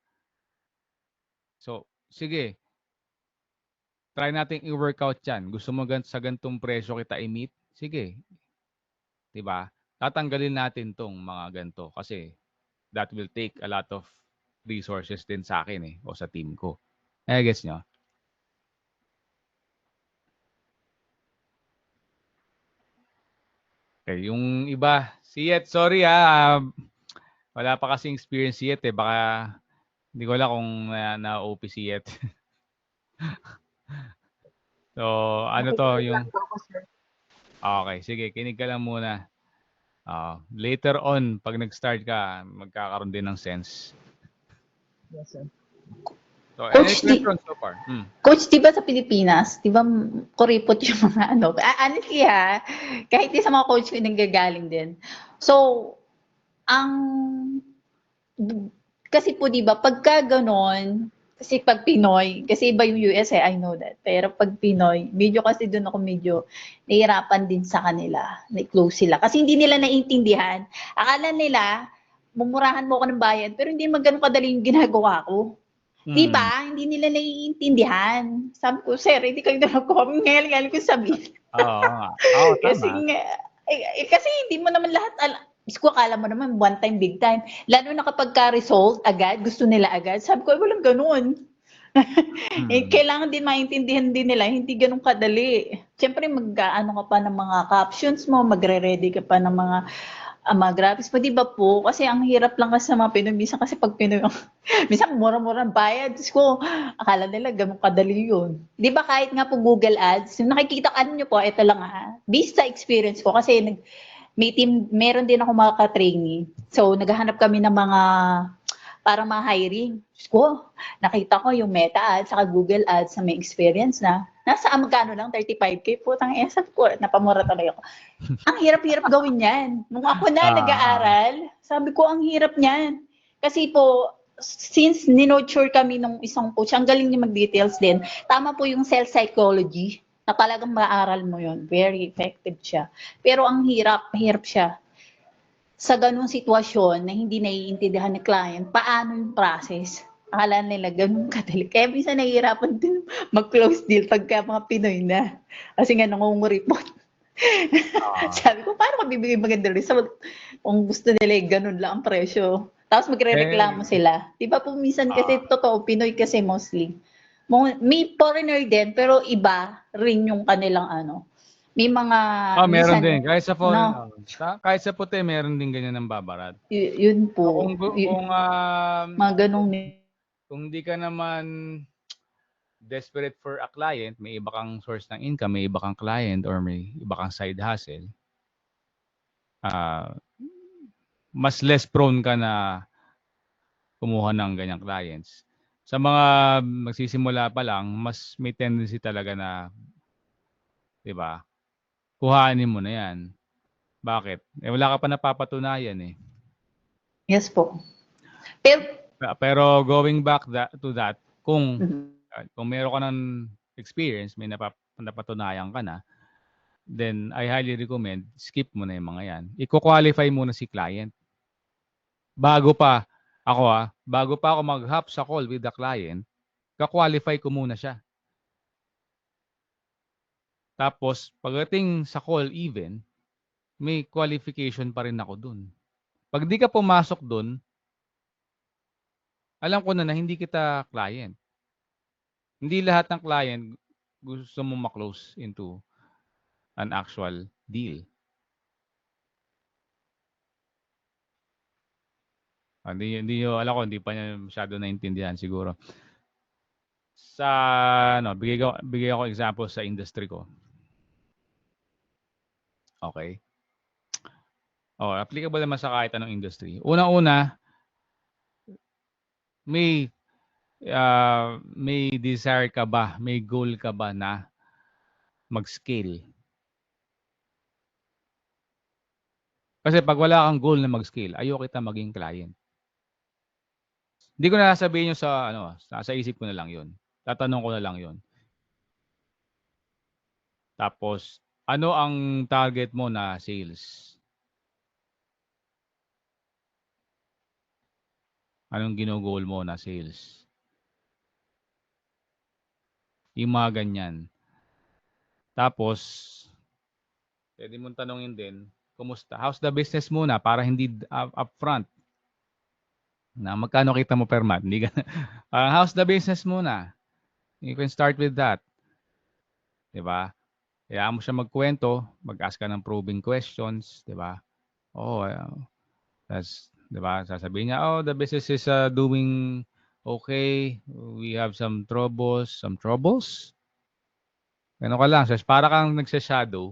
Speaker 1: So, sige. Try natin i-workout yan. Gusto mo sa gantong presyo kita i-meet? Sige. Diba? Tatanggalin natin tong mga ganito kasi that will take a lot of resources din sa akin o sa team ko. Guess nyo? Okay, yung iba, si Yet, sorry wala pa kasing experience si Yet baka hindi ko alam kung na-OP si Yet. So, yung... Okay, sige, kinig ka lang muna. Later on, pag nag-start ka, magkakaroon din ng sense.
Speaker 4: Yes, sir.
Speaker 1: So,
Speaker 2: Coach,
Speaker 1: any questions so far?
Speaker 2: Coach, di ba sa Pilipinas, di ba kuripot yung mga honestly kahit di sa mga coach ko nanggagaling din. So, kasi po di ba, pagka ganon, kasi pag Pinoy, kasi iba yung US I know that. Pero pag Pinoy, kasi doon ako nahihirapan din sa kanila, na-close sila. Kasi hindi nila naiintindihan. Akala nila, mumurahan mo ako ng bayad, pero hindi man ganun kadali yung ginagawa ko. Di ba? Hindi nila naiintindihan. Sabi ko, sir, hindi kayo nag-comment. Ngayon ko sabihin.
Speaker 1: Oo, tama.
Speaker 2: Kasi hindi mo naman lahat Isko, akala mo naman one time, big time. Lalo na kapag ka-result agad, gusto nila agad. Sabi ko, "Ay, walang ganun." Kailangan din maintindihan din nila, hindi ganun kadali. Siyempre, mag-ano ka pa ng mga captions mo, magre-ready ka pa ng mga graphics mo, di ba po? Kasi ang hirap lang kasi sa mga Pinoy. Minsan kasi pag Pinoy, minsan mura-mura ang bayad. Diyos ko, akala nila ganun kadali yun. Di ba kahit nga po Google Ads, yung nakikita ano nyo po, ito lang based sa experience ko, kasi may team, meron din ako mga ka-trainee. So, naghahanap kami ng mga parang mga hiring. Diyos ko, nakita ko yung Meta Ads saka Google Ads na may experience na. Nasa magkano lang, 35K po. Sabi ko, napamura talaga ako. Ang hirap-hirap gawin yan. Nung ako na nag-aaral, sabi ko, ang hirap niyan. Kasi po, since ninurture kami nung isang coach, ang galing niya mag-details din. Tama po yung cell psychology na talagang maaral mo yun. Very effective siya. Pero ang mahirap siya. Sa ganung sitwasyon na hindi naiintindihan ni client, paano yung process? Akala nila ganun kadali. Kaya minsan nahihirapan din mag-close deal pagka mga Pinoy na. Kasi nga nangunguripot. Sabi ko, paano ka bibigay maganda result? Kung gusto nila ganun lang ang presyo. Tapos magre-reklamo sila. Di ba po minsan kasi totoo, Pinoy kasi mostly. May foreigner din, pero iba rin yung kanilang ano. May mga,
Speaker 1: Meron
Speaker 2: minsan,
Speaker 1: din. Kahit sa foreign,
Speaker 2: no,
Speaker 1: kahit sa puti, meron din ganyan ng babarat.
Speaker 2: yun
Speaker 1: So,
Speaker 2: po. Mga ganong
Speaker 1: kung di ka naman desperate for a client, may iba kang source ng income, may iba kang client, or may iba kang side hustle, mas less prone ka na kumuha ng ganyang clients. Sa mga magsisimula pa lang, mas may tendency talaga na, di ba, kuhanin mo na yan. Bakit? Wala ka pa napapatunayan eh.
Speaker 2: Yes po.
Speaker 1: Pero going back to that, kung
Speaker 2: Mhm.
Speaker 1: meron ka ng experience, may napatunayan ka na, then I highly recommend, skip mo na yung mga yan. I-qualify muna si client. Bago pa ako mag-hop sa call with the client, ka-qualify ko muna siya. Tapos, pagdating sa call even, may qualification pa rin ako dun. Pag di ka pumasok dun, alam ko na hindi kita client. Hindi lahat ng client gusto mo ma-close into an actual deal. Hindi nyo, alam ko, hindi pa niya masyado naintindihan siguro. Sa, bigay ako example sa industry ko. Okay. Applicable naman sa kahit anong industry. Unang-una, may desire ka ba, may goal ka ba na mag-scale? Kasi pag wala kang goal na mag-scale, ayaw kita maging client. Hindi ko na sasabihin yung sa isip ko na lang yun. Tatanong ko na lang yun. Tapos, ano ang target mo na sales? Anong ginugol mo na sales? Yung mga ganyan. Tapos, pwede mong tanongin din, kumusta? How's the business muna para hindi upfront? Na magkano kita mo per month? Hindi how's the business muna? You can start with that. Diba? Hayaan mo siya magkwento, mag-ask ka ng probing questions, diba? That's, diba? Sasabihin niya, the business is doing okay. We have some troubles. Some troubles? Ano ka lang, para kang nagsha-shadow.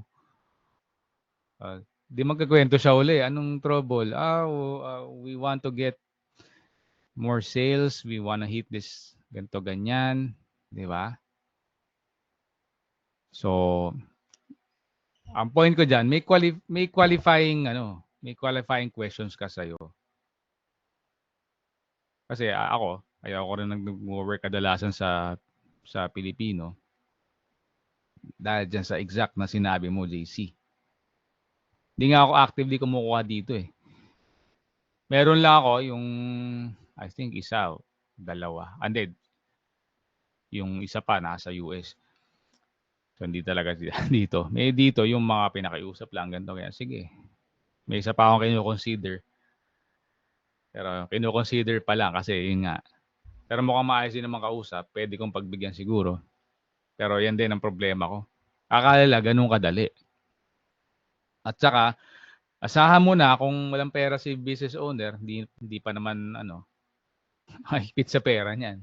Speaker 1: Di magkakwento siya uli. Anong trouble? We want to get more sales. We want to hit this ganito ganyan. Di ba? So, ang point ko dyan, may qualifying questions ka sa'yo. Kasi ako, ayaw ko rin nag-work kadalasan sa Pilipino. Dahil dyan sa exact na sinabi mo, JC. Hindi nga ako actively kumukuha dito eh. Meron lang ako yung, I think dalawa. And then, yung isa pa nasa US. So, hindi talaga dito. May dito yung mga pinakiusap lang ganito. Kaya sige. May isa pa akong kino-consider. Pero kino-consider pa lang kasi yun nga. Pero mukhang maayos din naman kausap. Pwede kong pagbigyan siguro. Pero yan din ang problema ko. Akala ganun kadali. At saka, asahan mo na kung walang pera si business owner, hindi pa naman mahigpit sa pera niyan.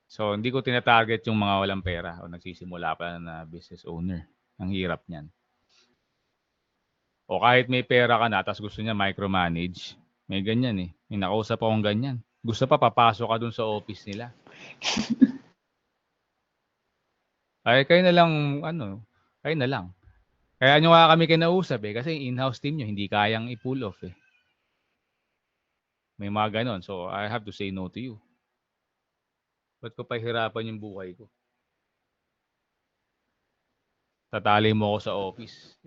Speaker 1: So, hindi ko tina-target yung mga walang pera o nagsisimula pa na business owner. Ang hirap niyan. O kahit may pera ka na, tapos gusto niya micromanage. May ganyan eh. May nakausap akong ganyan. Gusto pa, papasok ka dun sa office nila. Ay, kayo na lang, kayo na lang. Kaya nyo nga kami kinausap eh, kasi in-house team nyo, hindi kayang i-pull off eh. May mga ganon. So, I have to say no to you. Ba't ko pahirapan yung buhay ko? Tatali mo ako sa office.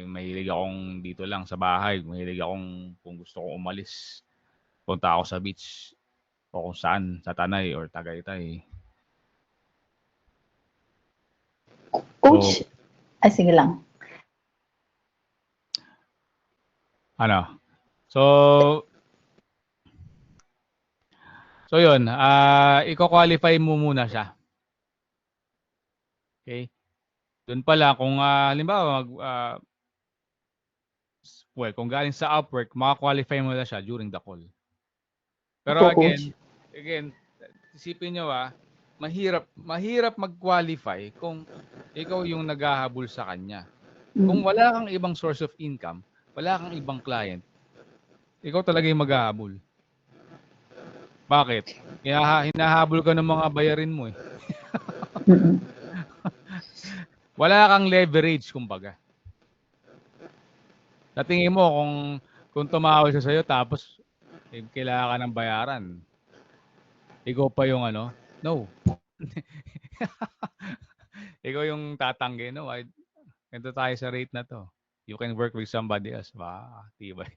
Speaker 1: Mahilig akong dito lang sa bahay. Mahilig akong kung gusto kong umalis. Punta ako sa beach. O kung saan, sa Tanay or Tagaytay.
Speaker 2: Coach, sige lang.
Speaker 1: So yun, i-qualify mo muna siya. Okay? Doon pala, kung halimbawa, kung galing sa Upwork, maka-qualify mo na siya during the call. Pero
Speaker 2: Opo, Coach.
Speaker 1: again, isipin nyo mahirap mag-qualify kung ikaw yung naghahabol sa kanya. Kung wala kang ibang source of income, wala kang ibang client, ikaw talaga yung maghahabol. Bakit? Hinahabol ka ng mga bayarin mo eh. Wala kang leverage, kumbaga. Sa tingin mo, kung tumawag siya sa'yo, tapos kailangan ka ng bayaran, ikaw pa yung no. Ikaw yung tatanggi, no? Ito tayo sa rate na to. You can work with somebody else. Tibay.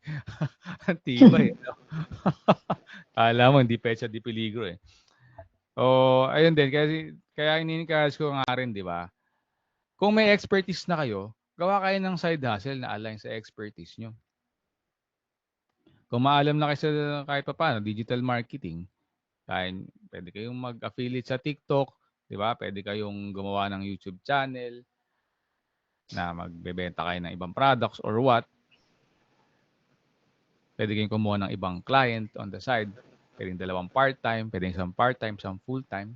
Speaker 1: Tibay. No? Alam mo, hindi pecha di peligro eh. Ayun din. Kaya ini-encourage ko nga rin, di ba? Kung may expertise na kayo, gawa kayo ng side hustle na align sa expertise nyo. Kung maalam na kayo sa kahit pa paano, digital marketing, pwede kayong mag-affiliate sa TikTok, di ba? Pwede kayong gumawa ng YouTube channel na magbebenta kayo ng ibang products or what. Pwede kayong kumuha ng ibang client on the side. Pwedeng dalawang part-time, pwedeng isang part-time, isang full-time.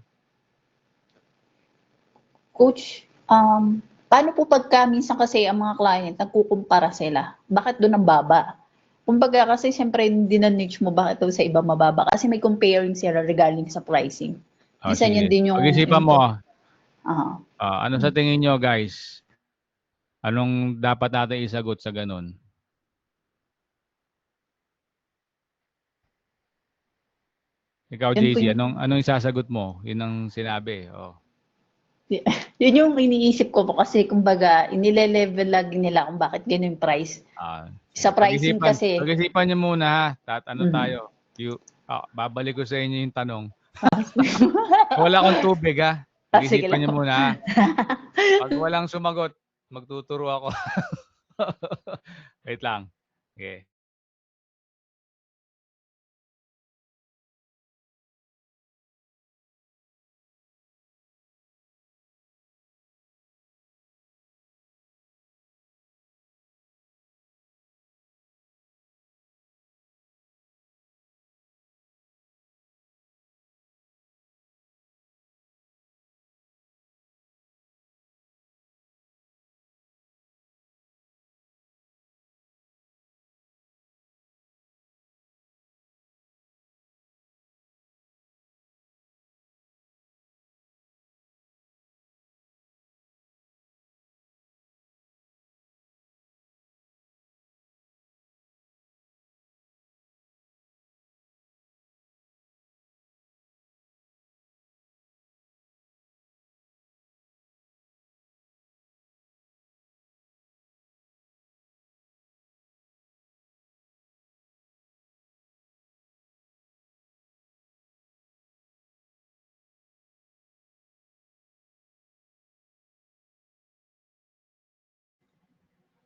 Speaker 2: Coach, paano po pagka minsan kasi ang mga client nagkukumpara sila? Bakit doon ang baba? Kumbaga kasi siyempre hindi na niche mo bakit daw sa iba mababa kasi may comparing sila regarding sa pricing. Minsan
Speaker 1: Sige.
Speaker 2: yun din yung
Speaker 1: Pag-isipan mo. Ano sa tingin nyo guys? Anong dapat natin isagot sa ganun? Ikaw,
Speaker 2: Yun po
Speaker 1: JC,
Speaker 2: yung-
Speaker 1: anong isasagot mo? Yun ang sinabi.
Speaker 2: Yun yung iniisip ko po kasi kumbaga inile-level lagi nila kung bakit ganun yung price. Sa pricing kasi.
Speaker 1: Pag-isipan nyo muna ha. Tayo. Babalik ko sa inyo yung tanong. Wala akong tubig ha.
Speaker 2: Sige
Speaker 1: Pag-isipan
Speaker 2: lang.
Speaker 1: nyo muna ha. Pag walang sumagot, magtuturo ako. Wait lang. Okay.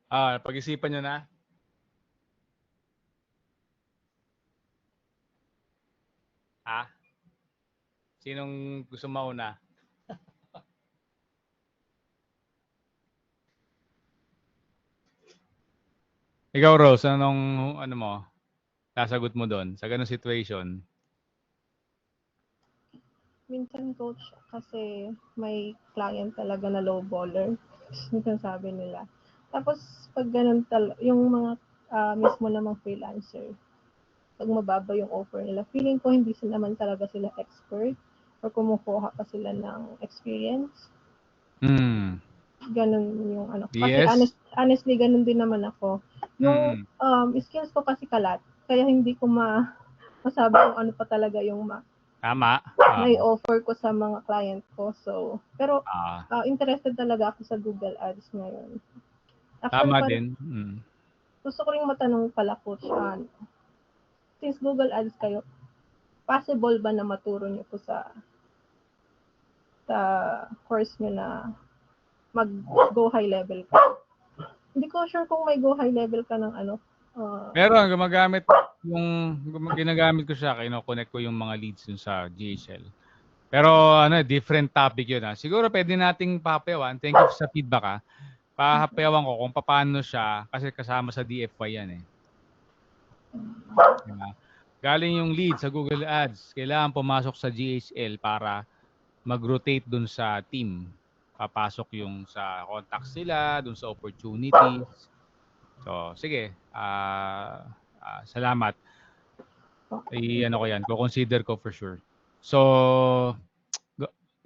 Speaker 1: Pag-isipan nyo na. Sinong gusto mauna? Ikaw, Rose, ano mo? Sasagot mo doon sa ganung situation?
Speaker 4: Minsan coach, kasi may client talaga na low baller. Minsan sabi nila. Tapos pag ganun yung mga mismo namang freelancer, pag mababa yung offer nila, feeling ko hindi sila naman talaga sila expert or kumukuha pa sila ng experience. Ganun yung ano. Kasi
Speaker 1: Yes.
Speaker 4: honestly, ganun din naman ako. Yung skills ko kasi kalat, kaya hindi ko masabi kung ano pa talaga yung
Speaker 1: Tama.
Speaker 4: may offer ko sa mga client ko. So, pero interested talaga ako sa Google Ads ngayon. Actually,
Speaker 1: Tama din.
Speaker 4: gusto ko rin matanong pala, coach, since Google Ads kayo, possible ba na maturo niyo po sa course niyo na mag-go high level ka? Hindi ko sure kung may go high level ka ng ano.
Speaker 1: Meron, ginagamit ko siya, kino-connect ko yung mga leads dun sa GHL. Pero different topic yun. Siguro pwede nating pahapayawan. Thank you sa feedback. Pahapayawan ko kung paano siya, kasi kasama sa DFY yan eh. Diba? Galing yung lead sa Google Ads, kailangan pumasok sa GHL para mag-rotate dun sa team. Papasok yung sa contacts nila, dun sa opportunities. So, sige. Salamat. Ano ko yan, consider ko for sure. So,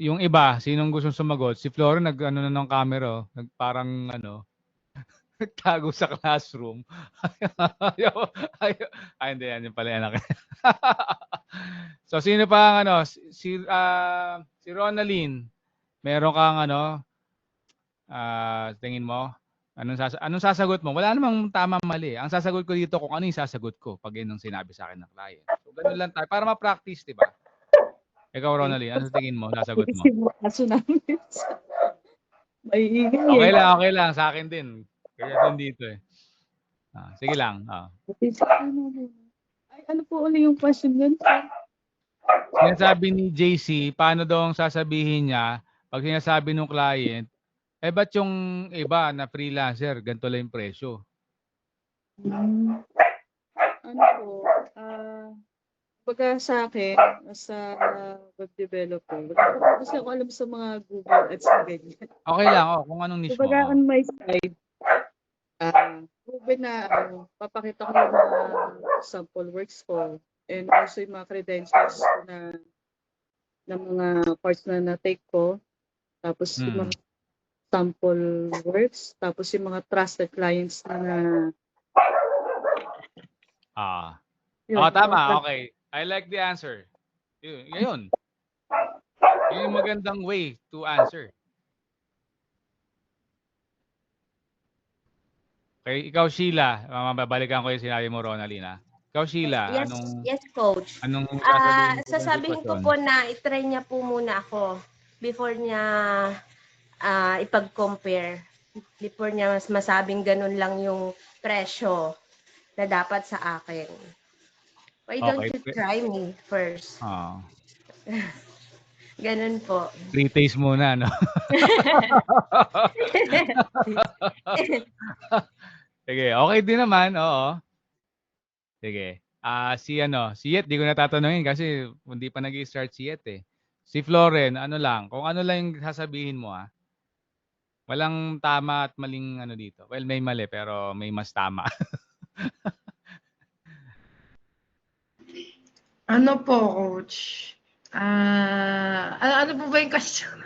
Speaker 1: yung iba, sinong gustong sumagot? Si Flora nag-ano na ng camera, parang nagtago sa classroom. Hindi yan yung pala anak. So, sino pa ang si Ronaline, meron kang tingin mo? Anong sasagot mo? Wala namang tama mali. Ang sasagot ko dito kung ano yung sasagot ko pag yun ang sinabi sa akin ng client. So, ganun lang tayo. Para ma-practice, di ba? Ikaw, Ronalie, ano tingin mo? Sasagot mo?
Speaker 6: Kaso namin. May
Speaker 1: Okay lang. Sa akin din. Kaya din dito eh. Sige lang.
Speaker 6: Ay, ano po ulit yung question nun?
Speaker 1: Sinasabi ni JC, paano daw ang sasabihin niya pag sinasabi ng client, ba't yung iba na freelancer, ganito lang yung presyo?
Speaker 6: Ano po, pagka sa akin, as a web developer, wala ko kasi ako alam sa mga Google Ads na ganyan.
Speaker 1: Okay lang, kung anong niche mo.
Speaker 6: Pagka on my side, proven na papakita ko yung mga sample works ko and also yung mga credentials na ng mga parts na na-take ko. Tapos yung mga sample works, tapos yung mga trusted clients na
Speaker 1: tama, okay. I like the answer. Yun. Yun yung magandang way to answer. Okay, ikaw Sheila, mababalikan ko yung sinabi mo, Ronalina. Ikaw Sheila,
Speaker 5: Yes, coach.
Speaker 1: Anong sasabihin mo?
Speaker 5: Sasabihin ko po na itry niya po muna ako before niya ipag-compare. Before niya masabing ganun lang yung presyo na dapat sa akin. Why don't you try me first? Ganun po.
Speaker 1: Pre-taste muna, no? Sige, okay din naman, oo. Sige. Si Yet, di ko natatanungin kasi hindi pa nag-i-start si Yet eh. Si Floren, kung ano lang yung sasabihin mo Walang tama at maling dito. Well, may mali pero may mas tama.
Speaker 3: Ano po, coach? Ano po ba yung question?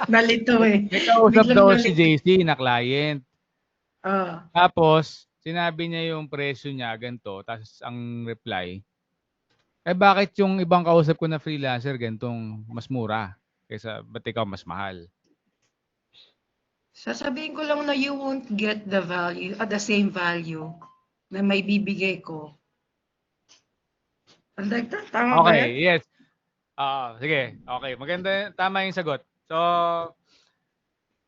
Speaker 3: Nalito eh.
Speaker 1: May kausap daw si JC na client. Tapos, sinabi niya yung presyo niya, ganito. Tapos, ang reply, bakit yung ibang kausap ko na freelancer, gantong mas mura? Kaysa, ba't ikaw mas mahal?
Speaker 3: Sasabihin ko lang na you won't get the value, the same value na may bibigay ko. Like that, tama ba yan?
Speaker 1: Yes. Sige, okay. Maganda, tama yung sagot. So,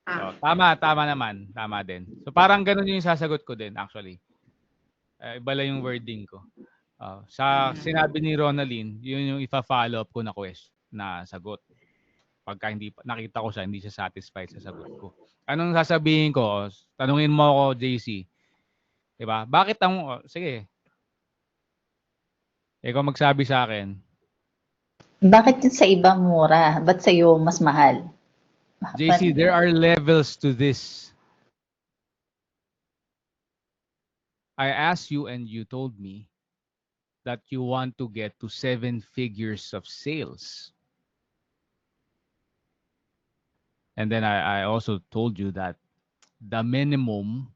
Speaker 1: So, tama naman. Tama din. So, parang ganun yung sasagot ko din, actually. Iba lang yung wording ko. Sa sinabi ni Ronaldin, yun yung ipa-follow up ko na sagot. Pagka hindi nakita ko siya, hindi siya satisfied sa sagot ko. Anong sasabihin ko? Tanungin mo ako, JC. 'Di ba? Bakit sige. Ikaw magsabi sa akin.
Speaker 2: Bakit yun sa iba mura? Ba't sa'yo mas mahal?
Speaker 1: JC, there are levels to this. I asked you and you told me that you want to get to 7 figures of sales. And then I also told you that the minimum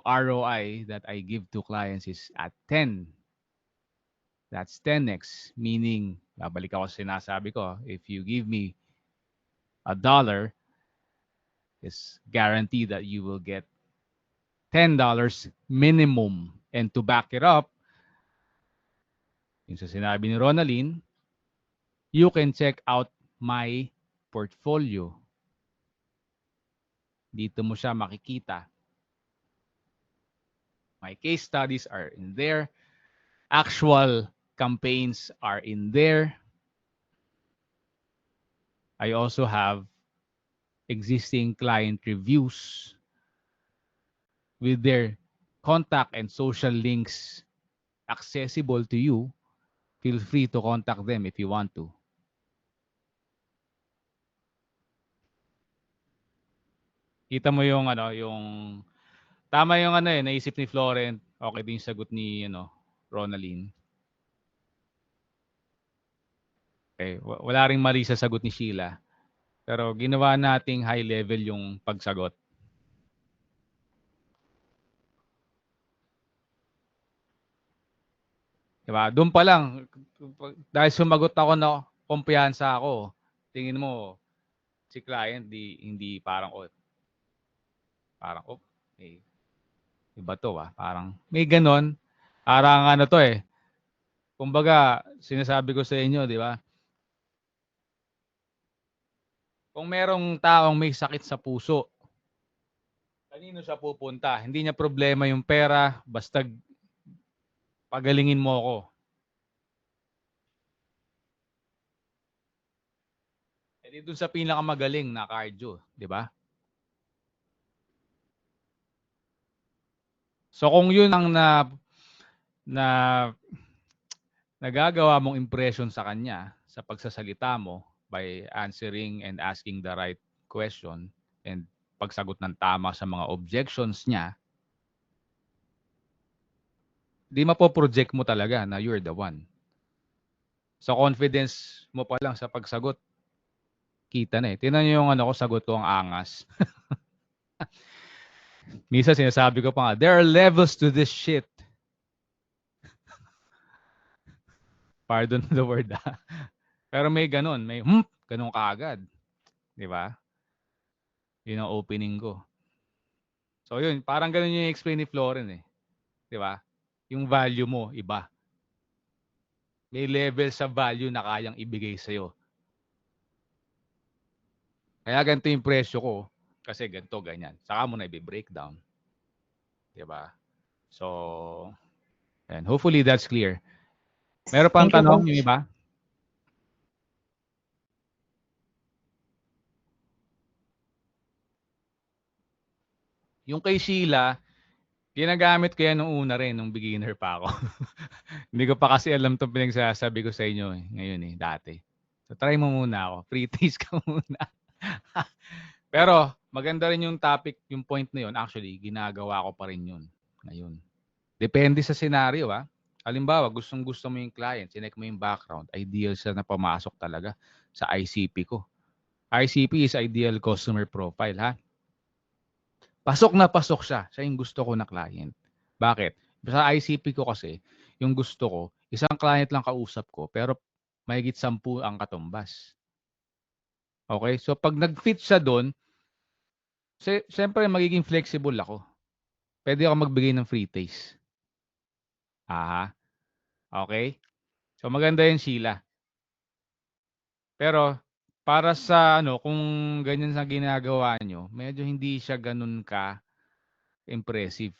Speaker 1: ROI that I give to clients is at 10. That's 10x, meaning, babalik ako sa sinasabi ko, if you give me $1, it's guaranteed that you will get $10 minimum. And to back it up, yung sa sinabi ni Ronaldin, you can check out my portfolio. Dito mo siya makikita. My case studies are in there. Actual campaigns are in there. I also have existing client reviews with their contact and social links accessible to you. Feel free to contact them if you want to. Kita mo yung tama yung naisip ni Florent, okay din yung sagot ni Ronaldin. Okay, wala ring mali sa sagot ni Sheila. Pero ginawa nating high level yung pagsagot. Diba? Doon pa lang, dahil sumagot ako na kumpiyansa ako, tingin mo, si client hindi parang iba to parang may ganon. Parang to kumbaga, sinasabi ko sa inyo, di ba? Kung merong taong may sakit sa puso, kanino siya pupunta? Hindi niya problema yung pera, basta pagalingin mo ako. Eh doon sa pinakamagaling na cardio, di ba? So kung yun ang nagagawa mong impression sa kanya sa pagsasalita mo by answering and asking the right question and pagsagot ng tama sa mga objections niya, di mapoproject mo talaga na you're the one. So confidence mo pa lang sa pagsagot, kita na eh. Tingnan niyo yung sagot ko ang angas. Misa sinasabi ko pa nga, there are levels to this shit. Pardon the word Pero may ganun, may ganun kaagad. Di ba? Yun ang opening ko. So yun, parang ganun yung explain ni Floren eh. Di ba? Yung value mo, iba. May level sa value na kayang ibigay sa'yo. Kaya ganito yung presyo ko. Kasi ganito, ganyan. Saka mo na i-breakdown. Diba? So, and hopefully that's clear. Meron pang tanong yung iba? Yung kay Sheila, ginagamit ko yan nung una rin, nung beginner pa ako. Hindi ko pa kasi alam itong pinagsasabi ko sa inyo ngayon dati. So try mo muna ako. Free taste ka muna. Pero maganda rin yung topic, yung point na yun. Actually, ginagawa ko pa rin yun ngayon. Depende sa scenario Halimbawa, gustong-gusto mo yung client, sinek mo yung background, ideal siya na pumasok talaga sa ICP ko. ICP is Ideal Customer Profile Pasok na pasok siya. Siya yung gusto ko na client. Bakit? Sa ICP ko kasi, yung gusto ko, isang client lang kausap ko, pero mahigit 10 ang katumbas. Okay? So, pag nag-fit siya doon, siyempre magiging flexible ako. Pwede ako magbigay ng free taste. Okay? So, maganda yung Sheila. Pero, para sa ano, kung ganyan sa ginagawa nyo, medyo hindi siya ganun ka impressive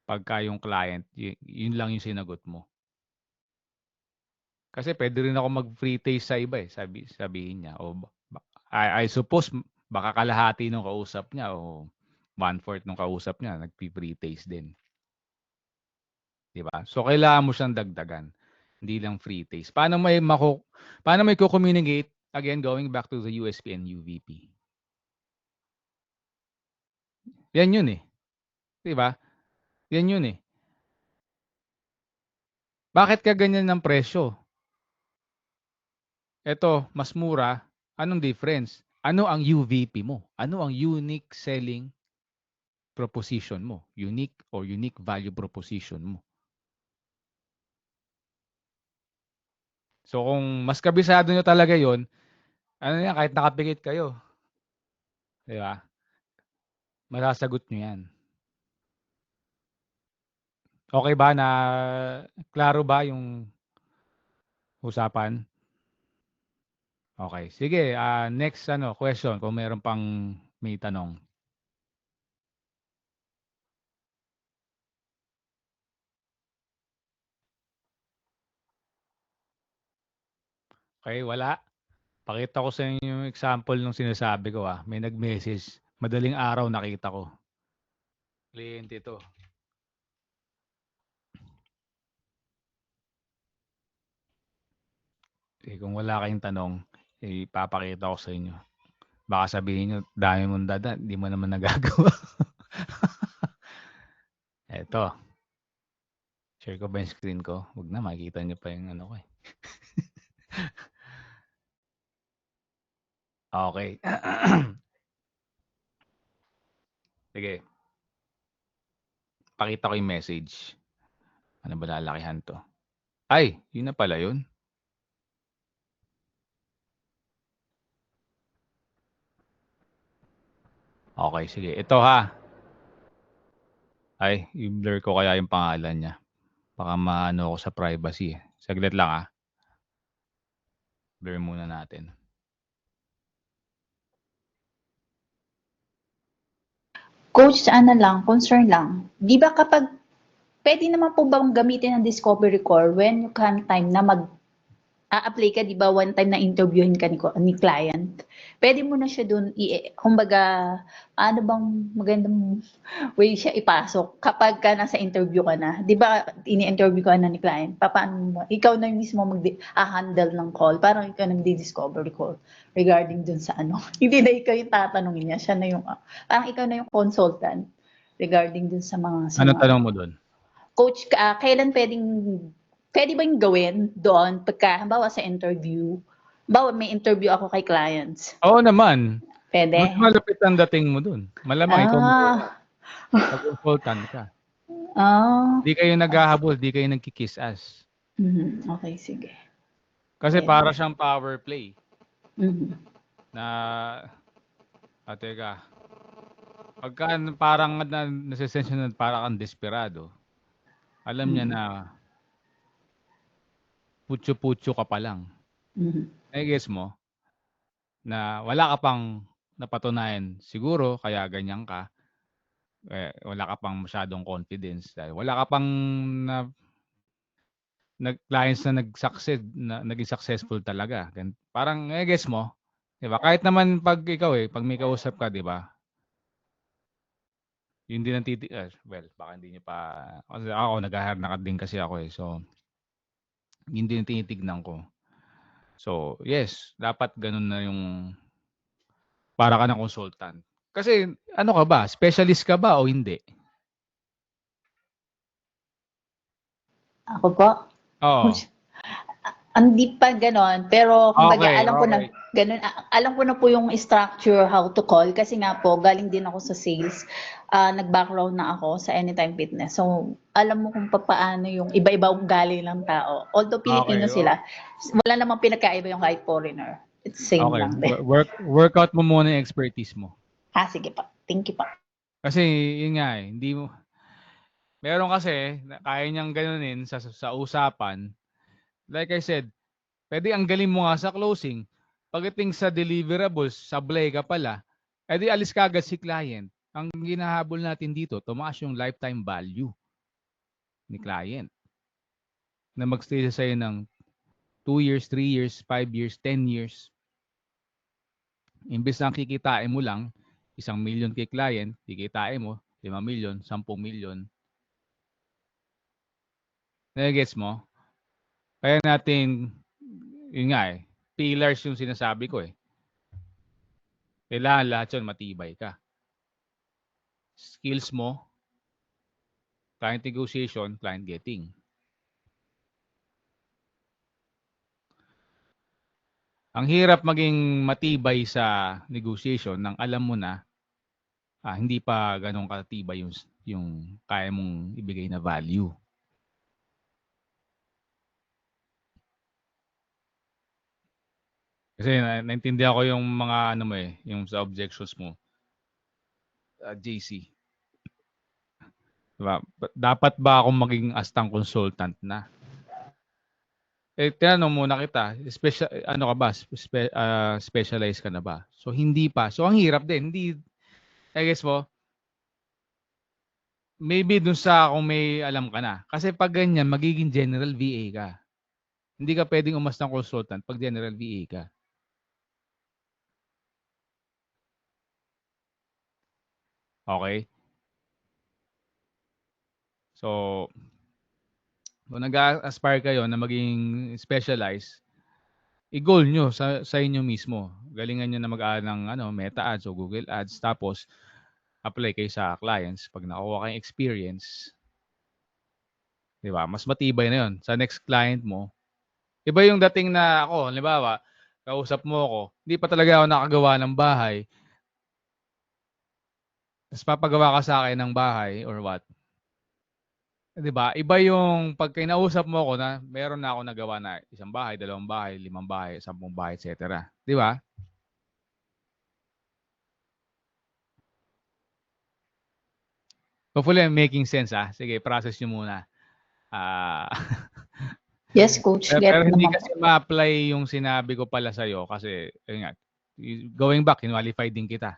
Speaker 1: pagka yung client, yun lang yung sinagot mo. Kasi pwede rin ako mag-free taste sa iba eh, sabihin niya. O, I suppose, baka kalahati nung kausap niya o 1/4 nung kausap niya, nag-free taste din. Diba? So, kailangan mo siyang dagdagan. Hindi lang free taste. Paano may communicate again, going back to the USP and UVP? Yan yun eh. Diba? Yan yun eh. Bakit ka ganyan ng presyo? Ito, mas mura. Anong difference? Ano ang UVP mo? Ano ang unique selling proposition mo? Unique or unique value proposition mo? So kung mas kabisado nyo talaga yon, ano yan, kahit nakapikit kayo. Di ba? Masasagot nyo yan. Okay ba na klaro ba yung usapan? Okay. Sige, next question kung meron pang may tanong. Okay, wala. Pakita ko sa inyo yung example ng sinasabi ko May nag-message. Madaling araw nakita ko. Kliyente to. Kung wala kayong tanong, ipapakita ko sa inyo. Baka sabihin nyo, dami mong dada, hindi mo naman nagagawa. Eto. Share ko ba yung screen ko? Huwag na, makikita nyo pa yung ko eh. Okay. Sige. Pakita ko yung message. Ano ba lalakihan to? Ay, yun na pala yun. Okay, sige. Ito ha. Ay, i-blur ko kaya yung pangalan niya. Baka maano ako sa privacy. Saglit lang Blur muna natin.
Speaker 2: Coach, concern lang. Di ba kapag, pwede naman po bang gamitin ang discovery call when you can time na a-apply ka, di ba, one time na interviewin ka ni client? Pwede mo na siya dun, kumbaga, ano bang magandang way siya ipasok kapag ka nasa interview ka na? Di ba, ini-interview ka na ni client, paano mo, ikaw na mismo handle ng call, parang ikaw nagdi-discovery call regarding dun sa Hindi na ikaw yung tatanungin niya, siya na yung, parang ikaw na yung consultant regarding dun sa mga
Speaker 1: Ano tanong mo doon?
Speaker 2: Coach, kailan pwede ba yung gawin doon pagka, halimbawa sa interview, halimbawa may interview ako kay clients.
Speaker 1: Oo naman.
Speaker 2: Pwede?
Speaker 1: Mas malapit ang dating mo doon. Malamang ikaw consultant ka. Di kayo naghahabol, di kayo nagkikiss ass.
Speaker 2: Okay, sige.
Speaker 1: Kasi para siyang power play. Na, teka, pagka parang nasisensyon na parang kang desperado, alam niya na putyo-putyo ka pa lang. Guess mo na wala ka pang napatunayan siguro kaya ganyan ka. Wala ka pang masyadong confidence dahil wala ka pang clients na naging successful talaga. Parang guess mo, 'di ba? Kahit naman pag ikaw pag may kausap ka, 'di ba? Yun din ang well, baka hindi niyo pa kasi ako nag-hire na din kasi ako So yun din ang tinitignan ko. So, yes, dapat ganun na yung para ka ng consultant. Kasi ano ka ba? Specialist ka ba o hindi?
Speaker 2: Ako po?
Speaker 1: Oo.
Speaker 2: Hindi pa ganon, pero kumbaga
Speaker 1: Okay,
Speaker 2: alam ko na
Speaker 1: okay.
Speaker 2: ganun, alam ko na po yung structure how to call kasi nga po galing din ako sa sales. Nag-background na ako sa Anytime Fitness. So, alam mo kung paano yung iba-iba ugali ng tao. Although Pilipino
Speaker 1: Okay,
Speaker 2: sila, wala namang pinagkaiba yung kahit foreigner. It's same
Speaker 1: Okay.
Speaker 2: lang din.
Speaker 1: Workout mo muna yung expertise mo.
Speaker 2: Sige pa. Thank you pa.
Speaker 1: Kasi yun nga hindi mo meron kasi kaya niyang ganunin sa usapan. Like I said, pwede ang galing mo nga sa closing. pagdating sa deliverables, sablay ka pala, edi alis ka agad si client. Ang ginahabol natin dito, tumaas yung lifetime value ni client na magstay sa sa'yo ng 2 years, 3 years, 5 years, 10 years. Imbes na kikitain mo lang 1,000,000 kay client, kikitain mo 5,000,000, 10,000,000. Nagets mo? Kaya natin, yun nga pillars yung sinasabi ko Kailangan lahat yun matibay ka. Skills mo, client negotiation, client getting. Ang hirap maging matibay sa negotiation nang alam mo na hindi pa ganun katibay yung kaya mong ibigay na value. Kasi naintindihan ko yung mga yung sa objections mo. JC. Diba? Dapat ba akong maging astang consultant na? Tinanong muna kita, ano ka ba? Specialized ka na ba? So, hindi pa. So, ang hirap din. Hindi, I guess mo, maybe dun sa kung may alam ka na. Kasi pag ganyan, magiging general VA ka. Hindi ka pwedeng umastang consultant pag general VA ka. Okay? So, kung nag-aspire kayo na maging specialized, i-goal nyo sa inyo mismo. Galingan nyo na mag-add ng Meta Ads o Google Ads. Tapos, apply kayo sa clients. Pag nakuha kayong experience, di ba? Mas matibay na yun. Sa next client mo, iba yung dating na ako, halimbawa, kausap mo ako, hindi pa talaga ako nakagawa ng bahay. Tapos papagawa ka sa akin ng bahay or what? 'Di ba? Iba yung pag kinausap mo ako na meron na ako nagawa na 1 bahay, 2 bahay, 5 bahay, 10 bahay, etc. 'Di ba? Hopefully I'm making sense Sige, process nyo muna.
Speaker 2: Yes, coach.
Speaker 1: Pero
Speaker 2: Get
Speaker 1: hindi
Speaker 2: naman.
Speaker 1: kasi ma-apply yung sinabi ko pala sa'yo kasi, yun nga, going back, qualified din kita.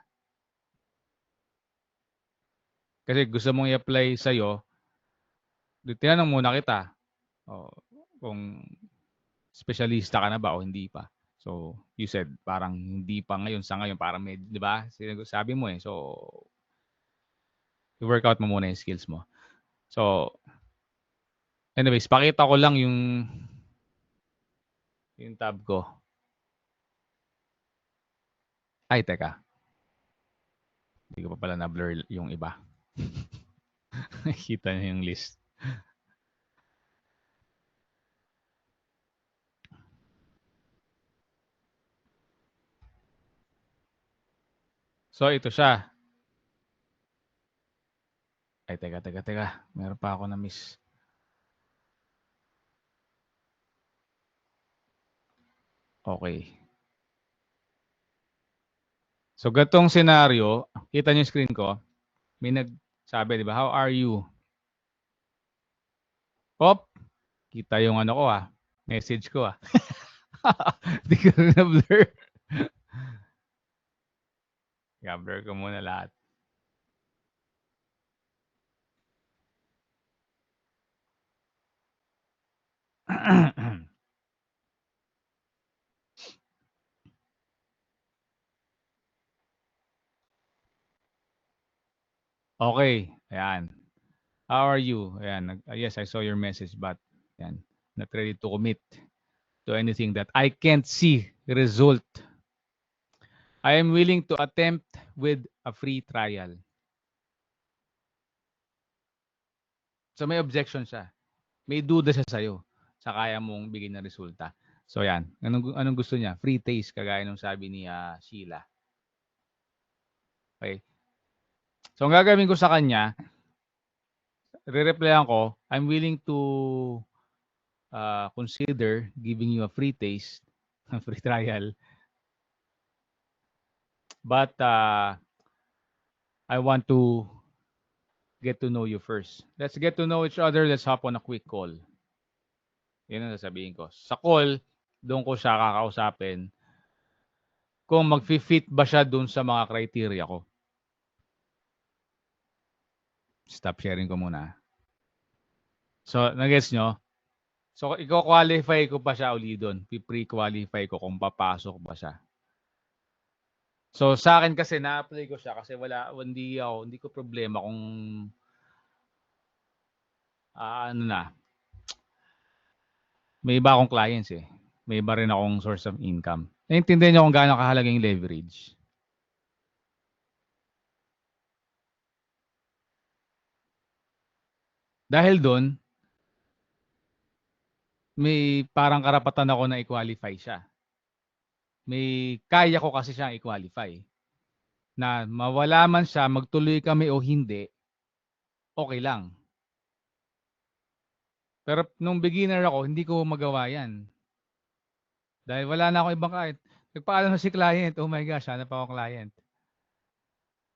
Speaker 1: Kasi gusto mong i-apply sa'yo, tinanong muna kita kung specialista ka na ba o hindi pa. So, you said parang hindi pa ngayon, sa ngayon, parang di ba? Sabi mo so, i-work out mo muna yung skills mo. So, anyways, pakita ko lang yung tab ko. Ay, teka. Hindi ko pa pala na-blur yung iba. Kita niyo yung list. So, ito siya. Ay, teka. Meron pa ako na-miss. Okay. So, gatong senaryo, kita niyo yung screen ko. May nagsabi, di ba? How are you? Pop, kita yung ko message ko Di ko na-blur. Blur ko muna lahat. Okay, ayan. How are you? Ayan, yes, I saw your message, but ayan, not ready to commit to anything that I can't see result. I am willing to attempt with a free trial. So may objection siya. May duda siya sa'yo sa kaya mong bigyan ng resulta. So yan, anong gusto niya? Free taste, kagaya nung sabi ni Sheila. Okay. So ang gagawin ko sa kanya, re-replyan ko, I'm willing to consider giving you a free taste, a free trial. But I want to get to know you first. Let's get to know each other. Let's hop on a quick call. Yan ang sasabihin ko. Sa call, doon ko siya kakausapin kung mag-fit ba siya dun sa mga criteria ko. Stop sharing ko muna. So, nag-gets nyo? So, i-qualify ko pa siya uli doon. Pre-qualify ko kung papasok ba siya. So, sa akin kasi, na-apply ko siya kasi hindi ko problema kung ano na, may iba akong clients eh. May iba rin akong source of income. Naintindihan niyo kung gaano kahalaga yung leverage. Dahil doon, may parang karapatan ako na i-qualify siya. May kaya ko kasi siyang i-qualify. Na mawala man siya, magtuloy kami o hindi, okay lang. Pero nung beginner ako, hindi ko magawa yan. Dahil wala na ako ibang client. Nagpaalam na si client, oh my gosh, hanap ako client.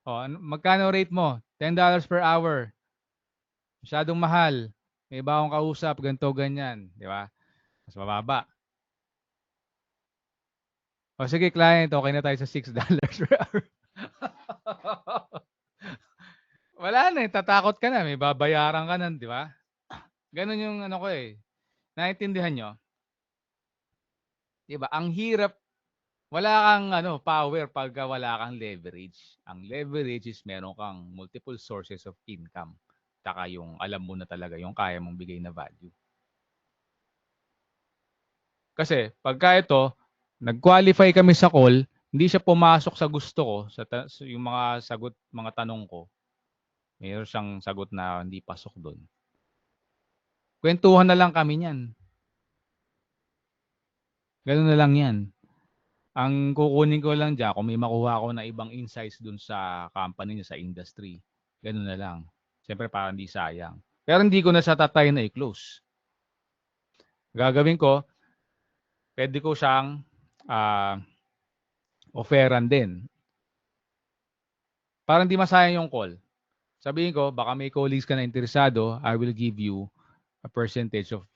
Speaker 1: Oh, magkano rate mo? $10 per hour. Masyadong mahal. May iba akong kausap, ganito, ganyan. Di ba? Mas mababa. O sige, client, okay na tayo sa $6 per hour. Wala na eh, tatakot ka na. May babayaran ka na, di ba? Ganun yung ano ko eh. Naintindihan nyo? Di ba? Ang hirap, wala kang power pag wala kang leverage. Ang leverage is meron kang multiple sources of income. Tsaka yung alam mo na talaga yung kaya mong bigay na value. Kasi pagka ito, nag-qualify kami sa call, hindi siya pumasok sa gusto ko, yung mga sagot, mga tanong ko. Mayroon siyang sagot na hindi pasok doon. Kwentuhan na lang kami niyan. Ganun na lang yan. Ang kukunin ko lang dyan, kung may makuha ako na ibang insights dun sa company niya, sa industry, ganun na lang. Siyempre, parang hindi sayang. Pero hindi ko na siya tatay na i-close. Gagawin ko, pwede ko siyang offeran din. Para hindi masayang yung call. Sabihin ko, baka may colleagues ka na interesado, I will give you a percentage of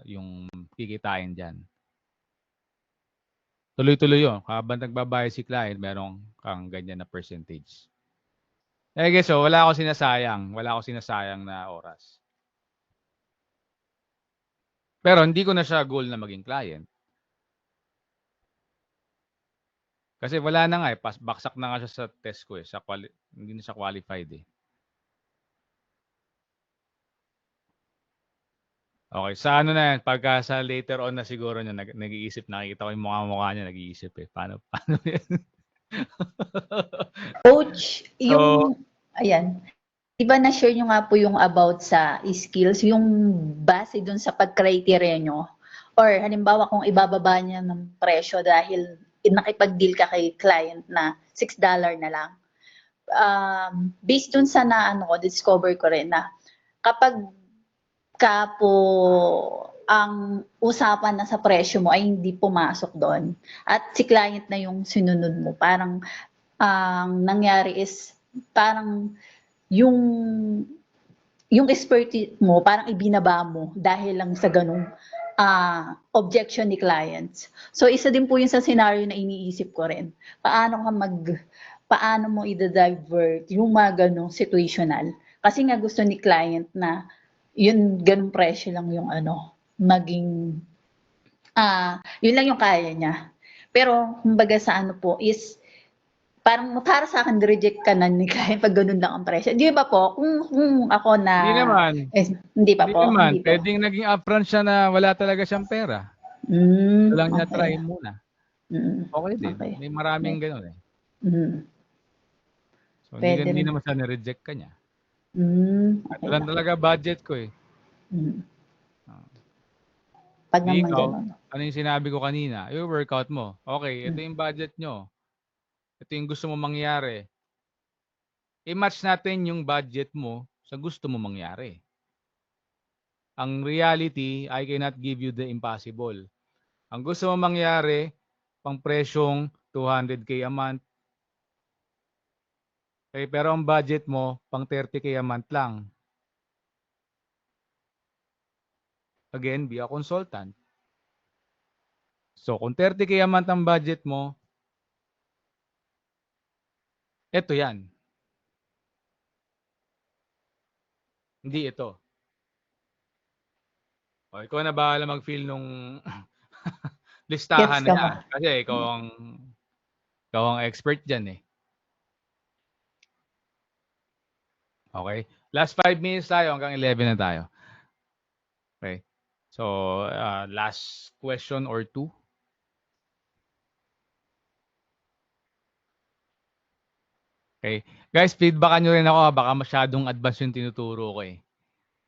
Speaker 1: yung kikitain dyan. Tuloy-tuloy yun. Habang nagbabayad si client, merong kang ganyan na percentage. So wala akong sinasayang. Wala akong sinasayang na oras. Pero hindi ko na siya goal na maging client. Kasi wala na nga eh. Baksak na nga siya sa test ko eh. Hindi na siya qualified eh. Okay, sa ano na yan, pagka sa later on na siguro niya, nag-iisip, nakikita ko yung mukha niya, nag-iisip eh. Paano yan?
Speaker 2: Coach, ayan. Diba na-share nyo nga po yung about sa skills, yung base dun sa pag-criteria nyo? Or halimbawa kung ibababa niya ng presyo dahil nakipag-deal ka kay client na $6 na lang. Based dun sa discover ko rin na kapag ka po ang usapan na sa presyo mo ay hindi pumasok doon at si client na yung sinunod mo, parang ang nangyari is parang yung expertise mo parang ibinaba mo dahil lang sa ganung objection ni clients. So isa din po yun sa scenario na iniisip ko rin. Paano mo i-divert yung mga ganung situational? Kasi nga gusto ni client na yun ganung presyo lang yung maging yun lang yung kaya niya. Pero kumbaga sa is parang para sa akin reject ka na ni client pag ganun lang ang presyo. Di ba po? Kung ako na
Speaker 1: Hindi naman.
Speaker 2: Hindi pa
Speaker 1: Hindi
Speaker 2: po.
Speaker 1: naman.
Speaker 2: Hindi po.
Speaker 1: Pwedeng naging upfront siya na wala talaga siyang pera. Gusto lang niya try muna. Okay din.
Speaker 2: Okay.
Speaker 1: May maraming ganun eh. So
Speaker 2: Pwede
Speaker 1: hindi
Speaker 2: rin.
Speaker 1: naman siya ni-reject ka niya.
Speaker 2: Okay
Speaker 1: Ito lang talaga budget ko eh.
Speaker 2: Pag
Speaker 1: Di
Speaker 2: naman
Speaker 1: ikaw,
Speaker 2: ganun.
Speaker 1: ano yung sinabi ko kanina? Yung workout mo. Okay, ito yung budget nyo. Ito yung gusto mo mangyari. I-match natin yung budget mo sa gusto mo mangyari. Ang reality, I cannot give you the impossible. Ang gusto mo mangyari, pang presyong 200K a month. Okay, pero ang budget mo, pang 30K a month lang. Again, be a consultant. So, kung 30K a month ang budget mo, Ito yan. Hindi ito. O, ikaw na bahala mag-fill nung listahan
Speaker 2: Gets ka
Speaker 1: na yan.
Speaker 2: ba?
Speaker 1: Kasi ikaw ang expert dyan eh. Okay? Last 5 minutes tayo hanggang 11 na tayo. Okay? So, last question or two. Okay? Guys, feedbackan nyo rin ako. Baka masyadong advance yung tinuturo ko eh.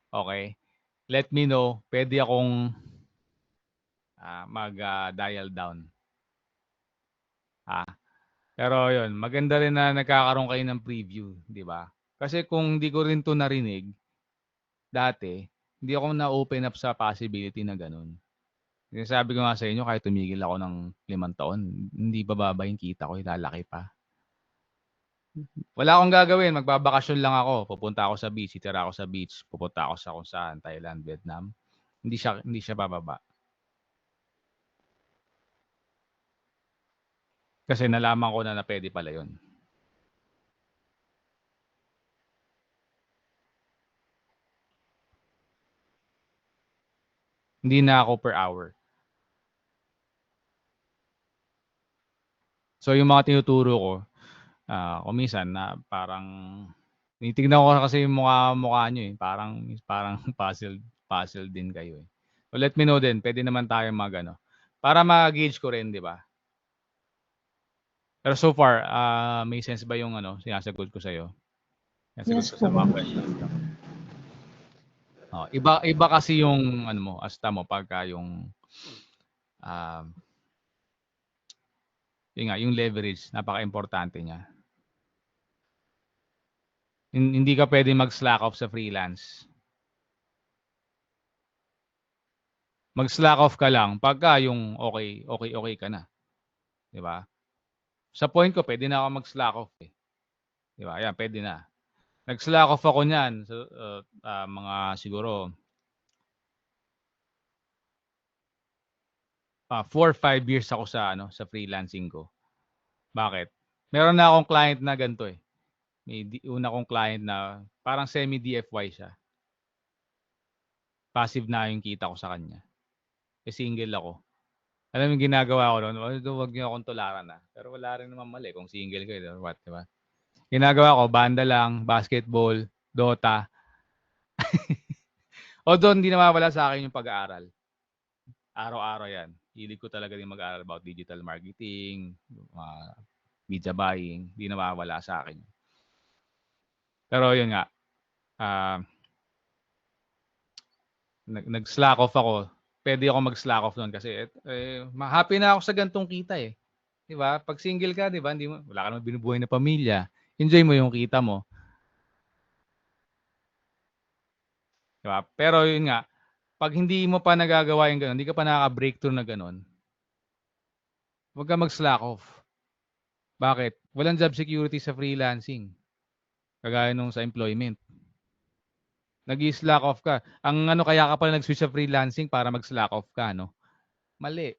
Speaker 1: Okay? Let me know. Pwede akong mag-dial down. Pero yun, maganda rin na nagkakaroon kayo ng preview, di ba? Kasi kung hindi ko rin to narinig dati, hindi ako na-open up sa possibility na ganun. Sabi ko nga sa inyo, kahit tumigil ako ng 5 taon, hindi bababa yung kita ko, lalaki pa. Wala akong gagawin, magbabakasyon lang ako. Pupunta ako sa beach, titira ako sa beach, pupunta ako sa kung saan, Thailand, Vietnam. Hindi siya bababa. Kasi nalaman ko na pwede pala yun. Hindi na ako per hour. So yung mga tinuturo ko, kung minsan na parang tinitignan ko kasi yung mukha nyo eh. Parang puzzle din kayo eh. So let me know din, pwede naman tayo para ma-gauge ko rin, di ba? Pero so far, may sense ba yung sinasagot ko sa'yo?
Speaker 2: Yes
Speaker 1: Sinasagot ko sa
Speaker 2: po.
Speaker 1: mga questions. Iba kasi yung asta mo pagka yung yung leverage, napaka-importante niya. Hindi ka pwede mag-slack off sa freelance. Mag-slack off ka lang pagka yung okay ka na. 'Di ba? Sa point ko, pwede na ako mag-slack off eh. 'Di ba? Ayan, pwede na. Nag-slack off ako niyan so, mga siguro 4 or 5 years ako sa freelancing ko. Bakit? Meron na akong client na ganito eh. May una kong client na parang semi-DFY siya. Passive na yung kita ko sa kanya. Single ako. Alam mo yung ginagawa ko noon? Huwag niyo akong tularan na. Pero wala rin naman mali kung single kayo or what, di ba? Ginagawa ko, banda lang, basketball, Dota. Although hindi nawawala sa akin yung pag-aaral. Araw-araw yan. Hilig ko talaga din mag-aaral about digital marketing, media buying. Hindi nawawala sa akin. Pero yun nga, nag-slack off ako. Pwede ako mag-slack off noon kasi happy na ako sa gantong kita eh. 'Di ba? Pag single ka, 'di ba? Wala ka naman binubuhay na pamilya. Enjoy mo yung kita mo. 'Di ba? Pero yun nga, pag hindi mo pa nagagawa yung gano'n, hindi ka pa nakaka-breakthrough na gano'n, huwag ka mag-slack off. Bakit? Walang job security sa freelancing. Kagaya nung sa employment. Nag-i-slack off ka. Ang kaya ka pala nag-switch sa freelancing para mag-slack off ka, no? Mali.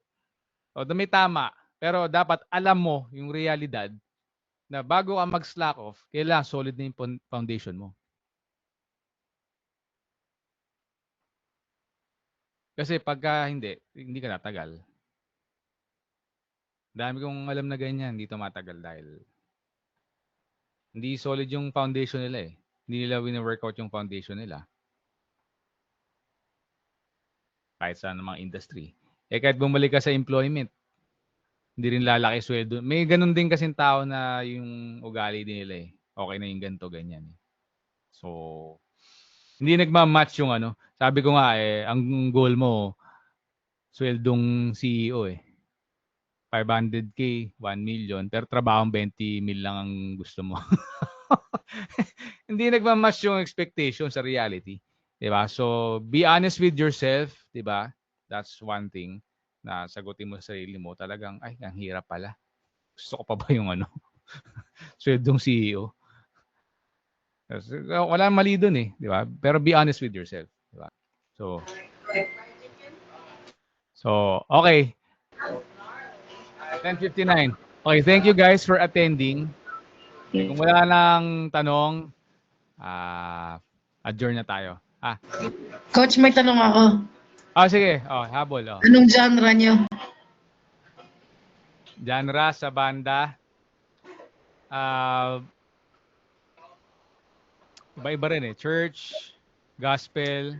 Speaker 1: O, may tama. Pero dapat alam mo yung realidad na bago ka mag-slack off, kailangan solid na yung foundation mo. Kasi pagka hindi ka tatagal. Dami kong alam na ganyan, hindi tumatagal dahil hindi solid yung foundation nila eh. Hindi nila wina-workout yung foundation nila. Kahit sa mga industry. Kahit bumalik ka sa employment, hindi rin lalaki sweldo. May ganun din kasing tao na yung ugali din nila eh. Okay na yung ganito, ganyan. So, hindi nagma-match yung Sabi ko nga ang goal mo, sweldong CEO eh. 500K, 1 million, pero trabahong 20 mil lang ang gusto mo. Hindi nagma-match yung expectation sa reality. Diba? So, be honest with yourself. Diba? That's one thing na sagutin mo sa sarili mo. Talagang, ay, ang hirap pala. Gusto ko pa ba yung sweldong CEO? Wala mali dun eh. Diba? Pero be honest with yourself. Diba? So, okay. 10:59. Okay, thank you guys for attending. Kung wala nang tanong, adjourn na tayo.
Speaker 3: Coach, may tanong ako.
Speaker 1: Sige. Habol.
Speaker 3: Anong genre nyo?
Speaker 1: Genre sa banda. Iba-iba rin eh. Church, gospel,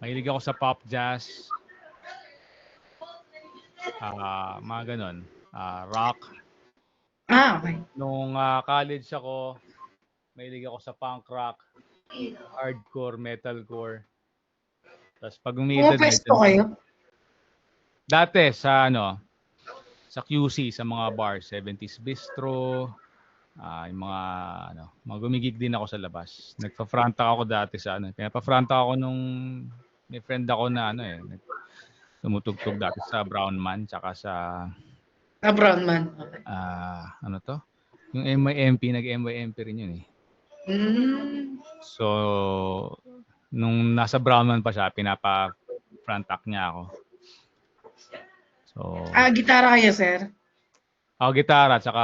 Speaker 1: mahilig ako sa pop jazz, mga ganon. Rock.
Speaker 3: Okay.
Speaker 1: Nung college ako, mahilig ako sa punk rock, hardcore, metalcore. Tapos pag umiidad,
Speaker 3: Pumapwesto kayo?
Speaker 1: dati sa sa QC, sa mga bar, 70s Bistro, yung mga gumigig din ako sa labas. Nagpa-front ako dati sa pinapa-front ako nung may friend ako na tumutugtog dati sa Brown Man, tsaka sa
Speaker 3: Brown Man. Okay.
Speaker 1: yung MYMP, nag-MYMP rin yun eh. So, nung nasa Brown Man pa siya, pinapa-front act niya ako. So,
Speaker 3: Gitara kayo, sir?
Speaker 1: gitara, tsaka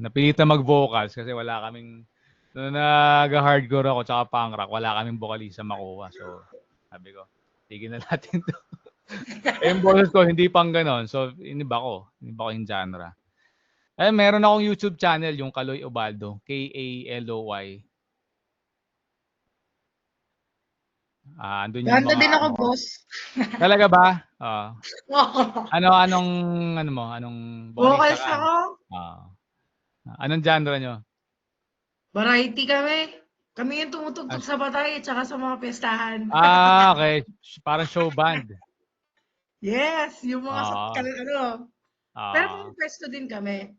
Speaker 1: napilitan mag-vocals kasi wala kaming, nung nag-hardcore ako tsaka punk rock, wala kaming vocalista makuha. So, sabi ko, tigil na natin to. Yung boses ko, hindi pang ganon. So, iniba ko yung genre. Meron akong YouTube channel, yung Kaloy Ubaldo. Kaloy. Andun yung
Speaker 3: Ganda
Speaker 1: mga
Speaker 3: din ako, boss.
Speaker 1: Talaga ba? Anong
Speaker 3: Vocals
Speaker 1: vocalista ka?
Speaker 3: ako.
Speaker 1: Anong genre nyo?
Speaker 3: Variety kami. Kami yung tumutugtog sa batay at saka sa mga pestahan.
Speaker 1: Okay. Parang show band.
Speaker 3: Yes, yung mga Pero may pwesto din kami.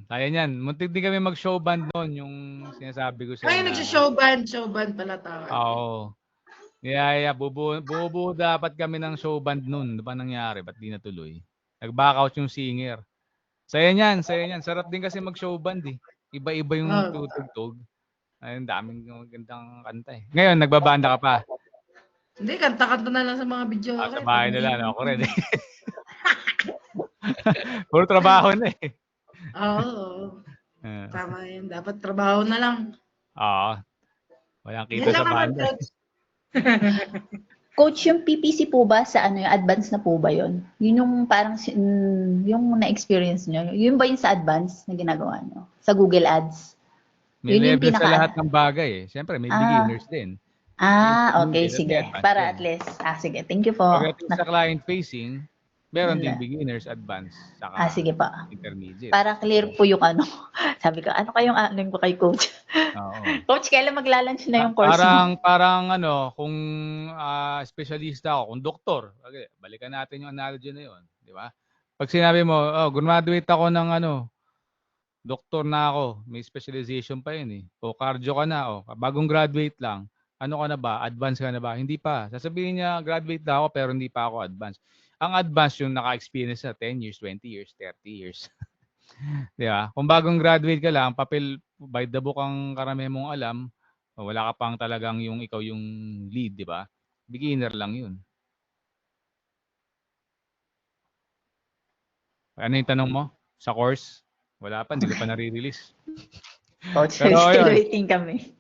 Speaker 1: Kaya niyan. Muntik din kami mag-show band noon, yung sinasabi ko sa
Speaker 3: Ay, nagsha-show band pala tawag.
Speaker 1: Oo. Yeah. Bubuo dapat kami ng show band noon. Ano ba nangyari? Ba't di natuloy? Nag-back out yung singer. Saya niyan. Sarap din kasi mag-show band eh. Iba-iba yung tutugtog. Ayun, daming magandang kanta eh. Ngayon, nagbabanda ka pa.
Speaker 3: Hindi, kanta-kanta na lang sa mga video.
Speaker 1: Sa bahay nila, ako rin eh. Puro trabaho na eh.
Speaker 3: Oo. Tama yun. Dapat trabaho na lang.
Speaker 1: Oo. Walang kita sa banda.
Speaker 2: Coach, yung PPC po ba sa yung advance na po ba yun? Yun yung parang yung na-experience nyo, yun ba yung sa advance na ginagawa nyo? Sa Google Ads?
Speaker 1: May
Speaker 2: Yun yung
Speaker 1: level sa lahat ng bagay eh. Siyempre, may beginners din.
Speaker 2: Okay, sige. Para at least. Sige. Thank you po.
Speaker 1: Pagdating sa client facing, meron din beginners, advanced, saka
Speaker 2: sige po.
Speaker 1: intermediate.
Speaker 2: Para clear po yung Sabi ko, ano kayong anin ko kay Coach?
Speaker 1: Oo.
Speaker 2: Coach, kailan magla-launch na yung course mo?
Speaker 1: Parang kung specialista ako, kung doktor, balikan natin yung analogy na yun, di ba? Pag sinabi mo, graduate ako ng doktor na ako, may specialization pa yun eh. O cardio ka na, bagong graduate lang, ano ka na ba? Advanced ka na ba? Hindi pa. Sasabihin niya, graduate na ako pero hindi pa ako advanced. Ang advanced yung naka-experience na 10 years, 20 years, 30 years. Di ba? Kung bagong graduate ka lang, papel by the book ang karamihan mong alam, wala ka pang talagang yung ikaw yung lead, di ba? Beginner lang yun. Ano yung tanong mo? Sa course? Wala pa, hindi ko pa nare-release.
Speaker 2: Coach, still waiting kami.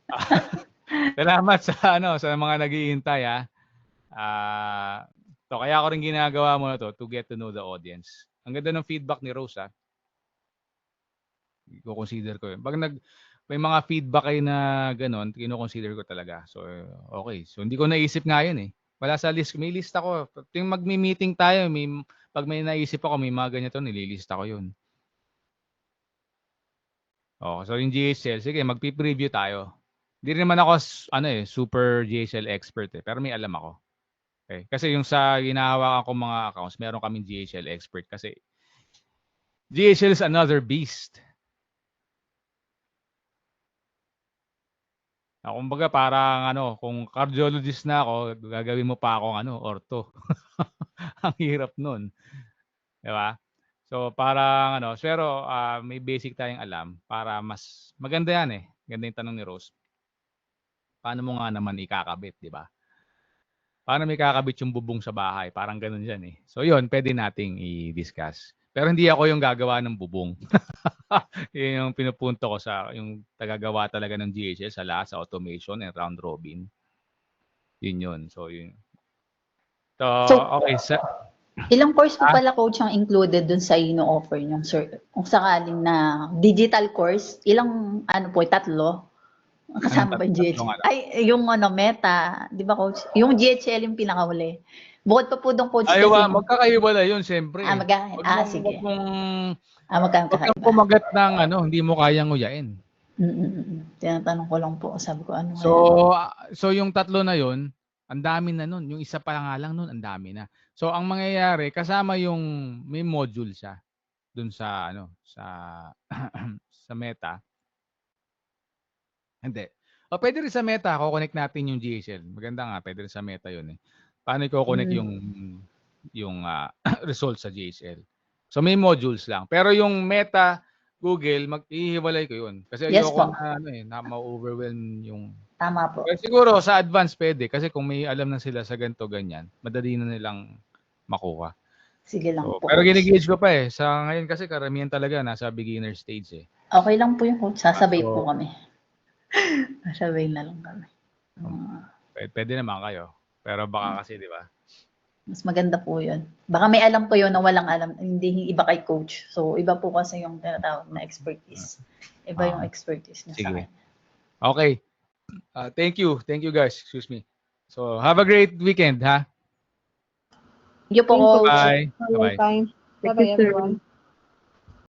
Speaker 1: Salamat sa mga nag-iintay So kaya ako rin ginagawa mo na to get to know the audience. Ang ganda ng feedback ni Rose i-consider ko yun. Pag may mga feedback kayo na gano'n, kino-consider ko talaga. So okay. So hindi ko naisip nga yun eh. Wala sa list. May list ako. Yung magmi-meeting tayo, pag may naisip ako, may mga ganito, nililista ko yun. So yung GHL, sige, magpi-preview tayo. Hindi naman ako super GHL expert eh, pero may alam ako. Okay? Kasi yung sa ginahawakan ko mga accounts, meron kaming GHL expert kasi GHL is another beast. Kumbaga parang kung cardiologist na ako, gagawin mo pa akong ortho. Ang hirap nun. Di ba? So parang pero may basic tayong alam para mas maganda yan eh. Ganda yung tanong ni Rose. Paano mo nga naman ikakabit, di ba? Paano may kakabit yung bubong sa bahay? Parang ganun yan eh. So yun, pwede nating i-discuss. Pero hindi ako yung gagawa ng bubong. Yun yung pinupunto ko sa yung tagagawa talaga ng GHL sa lahat, sa automation and round robin. Yun yun. So yun. So, okay.
Speaker 2: Ilang course po pala coach ang included dun sa ino-offer niyo, sir? Kung sakaling na digital course, ilang ano po, 3? Kasama ba yung GHL? Ay, yung Meta, di ba coach? Yung GHL yung pinakahuli. Bukod pa po doon coach.
Speaker 1: Ay, magkakaiwala yun, siyempre.
Speaker 2: Sige.
Speaker 1: Huwag kang pumagat ng hindi mo kayang nguyain.
Speaker 2: Tinatanong ko lang po, sabi ko ano.
Speaker 1: So yung 3 na yun, ang dami na nun. Yung isa pa nga lang nun, ang dami na. So ang mangyayari, kasama yung may module siya dun sa sa Meta. Hindi. O pwede rin sa Meta, ko-connect natin yung GHL. Maganda nga, pwede rin sa Meta yun eh. Paano i-connect yung results sa GHL? So may modules lang. Pero yung Meta, Google, mag-ihiwalay ko yun. Kasi ayoko na ma-overwhelm yung...
Speaker 2: Tama po.
Speaker 1: Pero siguro sa advance pwede. Kasi kung may alam na sila sa ganito, ganyan, madali na nilang makuha.
Speaker 2: Sige lang po.
Speaker 1: Pero ginigauge ko pa eh. Sa ngayon kasi karamihan talaga nasa beginner stage eh.
Speaker 2: Okay lang po yung coach. Sasabay po kami. Sasabay na lang kami.
Speaker 1: Pwede naman kayo. Pero baka kasi, di ba?
Speaker 2: Mas maganda po yun. Baka may alam ko yun na walang alam. Hindi iba kay coach. So, iba po kasi yung tinatawag na expertise. Iba yung expertise niya sa akin.
Speaker 1: Okay. Thank you. Thank you guys. Excuse me. So, have a great weekend, ha?
Speaker 2: Thank you po, coach.
Speaker 1: Bye.
Speaker 4: Bye-bye everyone.